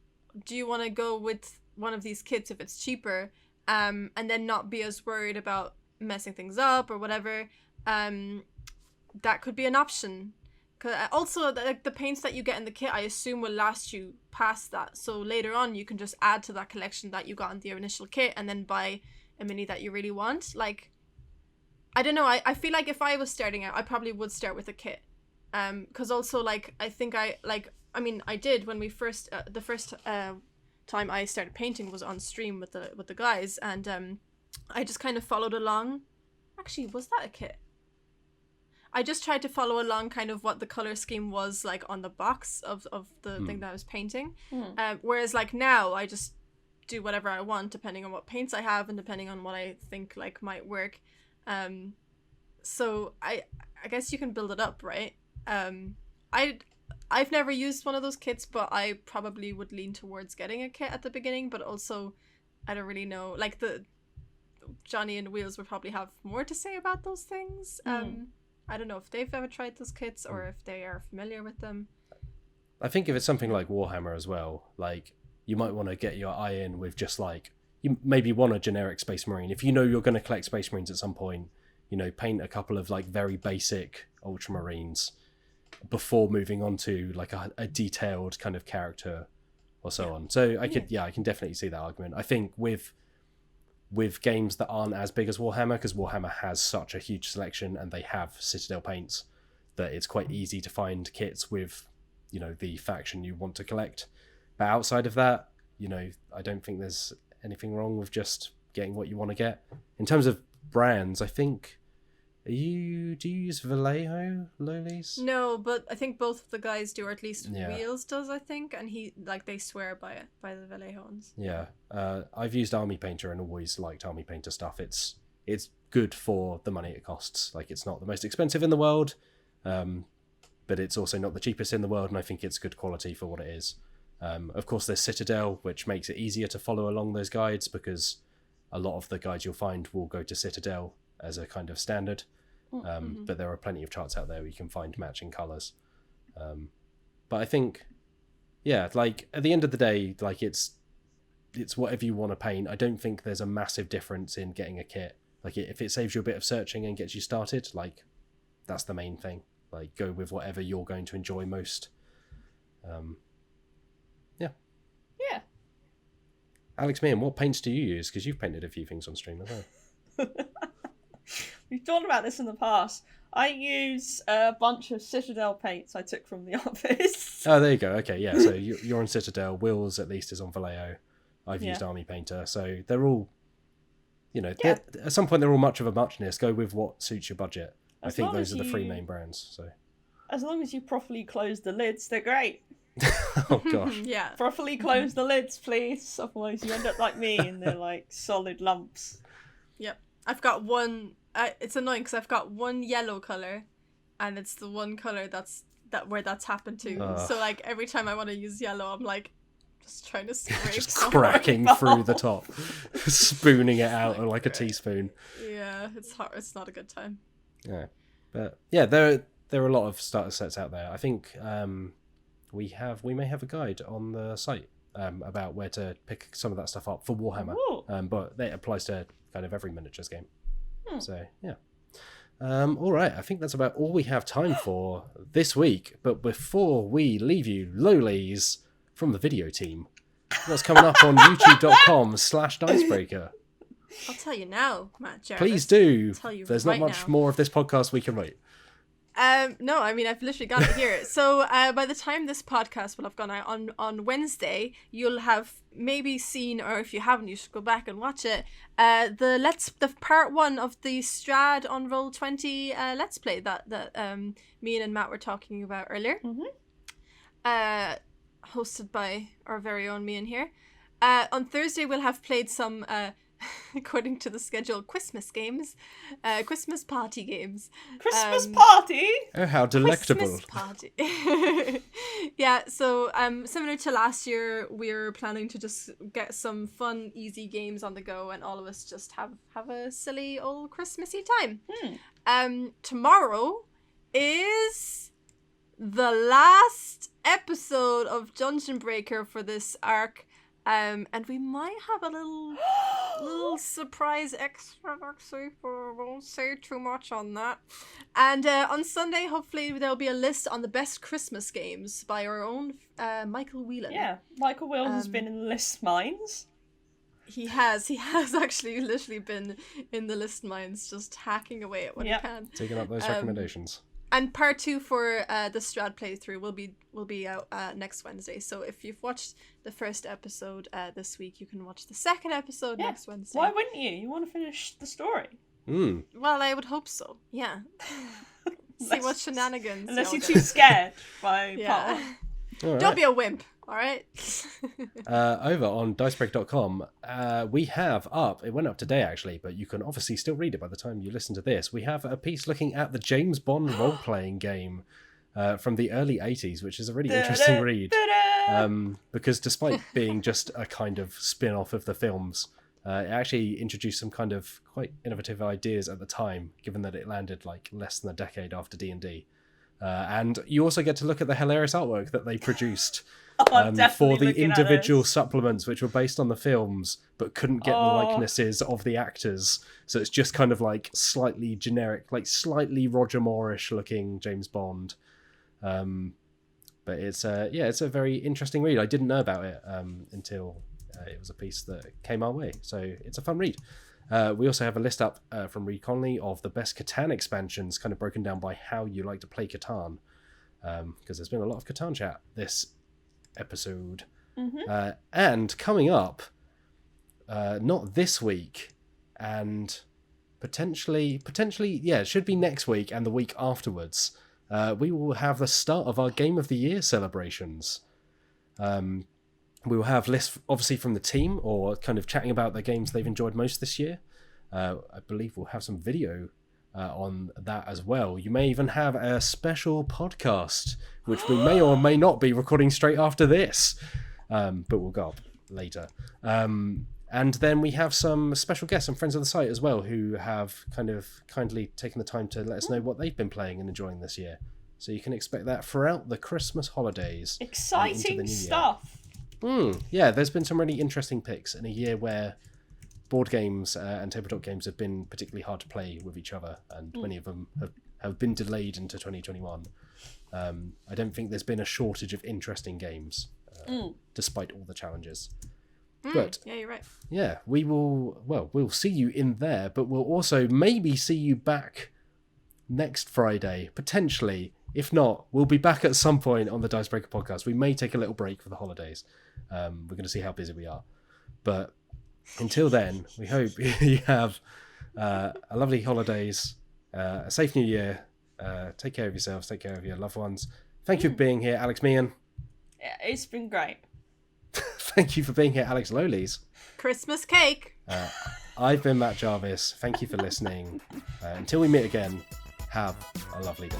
do you want to go with one of these kits if it's cheaper, and then not be as worried about messing things up or whatever? That could be an option. Also, the paints that you get in the kit, I assume, will last you past that. So later on, you can just add to that collection that you got in the initial kit, and then buy a mini that you really want. Like, I don't know. I feel like if I was starting out, I probably would start with a kit. Because also, like, I think I did when we first the first time I started painting was on stream with the guys, and I just kind of followed along. Actually, was that a kit? I just tried to follow along kind of what the color scheme was like on the box of the thing that I was painting. Whereas like now I just do whatever I want depending on what paints I have and depending on what I think like might work. So I guess you can build it up, right? I've never used one of those kits, but I probably would lean towards getting a kit at the beginning, but also I don't really know, like the Johnny and Wheels would probably have more to say about those things. I don't know if they've ever tried those kits or if they are familiar with them. I think if it's something like Warhammer as well, like you might want to get your eye in with just like, you maybe want a generic Space Marine. If you know you're going to collect Space Marines at some point, paint a couple of like very basic Ultramarines before moving on to like a detailed kind of character or so on. So I can definitely see that argument. I think with games that aren't as big as Warhammer, because Warhammer has such a huge selection and they have Citadel paints, that it's quite easy to find kits with the faction you want to collect. But outside of that, I don't think there's anything wrong with just getting what you want to get. In terms of brands, I think do you use Vallejo Lolies? No, but I think both of the guys do, or at least Wheels does, I think, and they swear by it, by the Vallejo ones. Yeah. I've used Army Painter and always liked Army Painter stuff. It's good for the money it costs. Like, it's not the most expensive in the world, but it's also not the cheapest in the world, and I think it's good quality for what it is. Of course, there's Citadel, which makes it easier to follow along those guides, because a lot of the guides you'll find will go to Citadel as a kind of standard. But there are plenty of charts out there where you can find matching colours. But I think, like at the end of the day, like it's whatever you want to paint. I don't think there's a massive difference in getting a kit. Like if it saves you a bit of searching and gets you started, like that's the main thing. Like go with whatever you're going to enjoy most. Yeah. Alex Meehan, what paints do you use? Because you've painted a few things on stream as well. We've talked about this in the past. I use a bunch of Citadel paints I took from the office. Oh, there you go. Okay, yeah. So you're on Citadel. Will's at least is on Vallejo. I've used Army Painter. So they're all, at some point they're all much of a muchness. Go with what suits your budget. I think those are the three main brands. So as long as you properly close the lids, they're great. Oh gosh. Yeah. Properly close the lids, please. Otherwise you end up like me and they're like solid lumps. Yep. I've got one. It's annoying because I've got one yellow color, and it's the one color where that's happened to. So like every time I want to use yellow, I'm like just trying to scrape, just cracking through the top, spooning it out like a teaspoon. Yeah, it's hard. It's not a good time. Yeah, but yeah, there are a lot of starter sets out there. I think we may have a guide on the site about where to pick some of that stuff up for Warhammer. But that applies to kind of every miniatures game. So yeah. All right, I think that's about all we have time for this week. But before we leave you, Lolies, from the video team, what's coming up on youtube.com/Dicebreaker. I'll tell you now, Matt Jarvis. Please do. I'll tell you There's right not much now. more of this podcast we can write. No, I mean, I've literally got it here. So by the time this podcast will have gone out on Wednesday, you'll have maybe seen, or if you haven't, you should go back and watch it. The part 1 of the Strad on Roll20 Let's Play that me and Matt were talking about earlier. Hosted by our very own Meehan here. On Thursday, we'll have played some according to the schedule, Christmas games, Christmas party games. Christmas party? Oh, how delectable. Christmas party. Yeah, so similar to last year, we're planning to just get some fun, easy games on the go, and all of us just have a silly old Christmassy time. Tomorrow is the last episode of Dungeon Breaker for this arc. And we might have a little surprise extra next week, but I won't say too much on that. And on Sunday, hopefully, there'll be a list on the best Christmas games by our own Michael Whelan. Yeah, Michael Whelan has been in the list mines. He has actually literally been in the list mines, just hacking away at what he can. Taking up those recommendations. And part 2 for the Strad playthrough will be out next Wednesday. So if you've watched the first episode this week, you can watch the second episode next Wednesday. Why wouldn't you? You want to finish the story. Well, I would hope so. Yeah. See what shenanigans. Unless you're too scared by Paul. Right. Don't be a wimp. All right. Over on dicebreaker.com, we have up, it went up today actually, but you can obviously still read it by the time you listen to this. We have a piece looking at the James Bond role-playing game from the early 80s, which is a really interesting read. Because despite being just a kind of spin-off of the films, it actually introduced some kind of quite innovative ideas at the time, given that it landed like less than a decade after D&D. And you also get to look at the hilarious artwork that they produced for the individual supplements, which were based on the films, but couldn't get the likenesses of the actors. So it's just kind of like slightly generic, like slightly Roger Moore-ish looking James Bond. But it's a very interesting read. I didn't know about it until it was a piece that came our way. So it's a fun read. We also have a list up from Reed Conley of the best Catan expansions, kind of broken down by how you like to play Catan, because there's been a lot of Catan chat this episode. And coming up, not this week, and potentially, it should be next week and the week afterwards, we will have the start of our Game of the Year celebrations. We will have lists, obviously, from the team, or kind of chatting about the games they've enjoyed most this year. I believe we'll have some video on that as well. You may even have a special podcast, which we may or may not be recording straight after this, but we'll go up later. And then we have some special guests and friends of the site as well, who have kind of kindly taken the time to let us know what they've been playing and enjoying this year. So you can expect that throughout the Christmas holidays. Exciting stuff. Yeah, there's been some really interesting picks in a year where board games and tabletop games have been particularly hard to play with each other, and many of them have been delayed into 2021. I don't think there's been a shortage of interesting games, despite all the challenges. But yeah, you're right. Yeah, we'll see you in there, but we'll also maybe see you back next Friday, potentially. If not, we'll be back at some point on the Dicebreaker podcast. We may take a little break for the holidays. We're going to see how busy we are. But until then, we hope you have a lovely holidays, a safe new year. Take care of yourselves, take care of your loved ones. Thank you for being here, Alex Meehan. Yeah, it's been great. Thank you for being here, Alex Lolies. Christmas cake. I've been Matt Jarvis. Thank you for listening. Until we meet again, have a lovely day.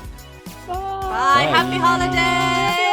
Bye. Bye. Happy holidays.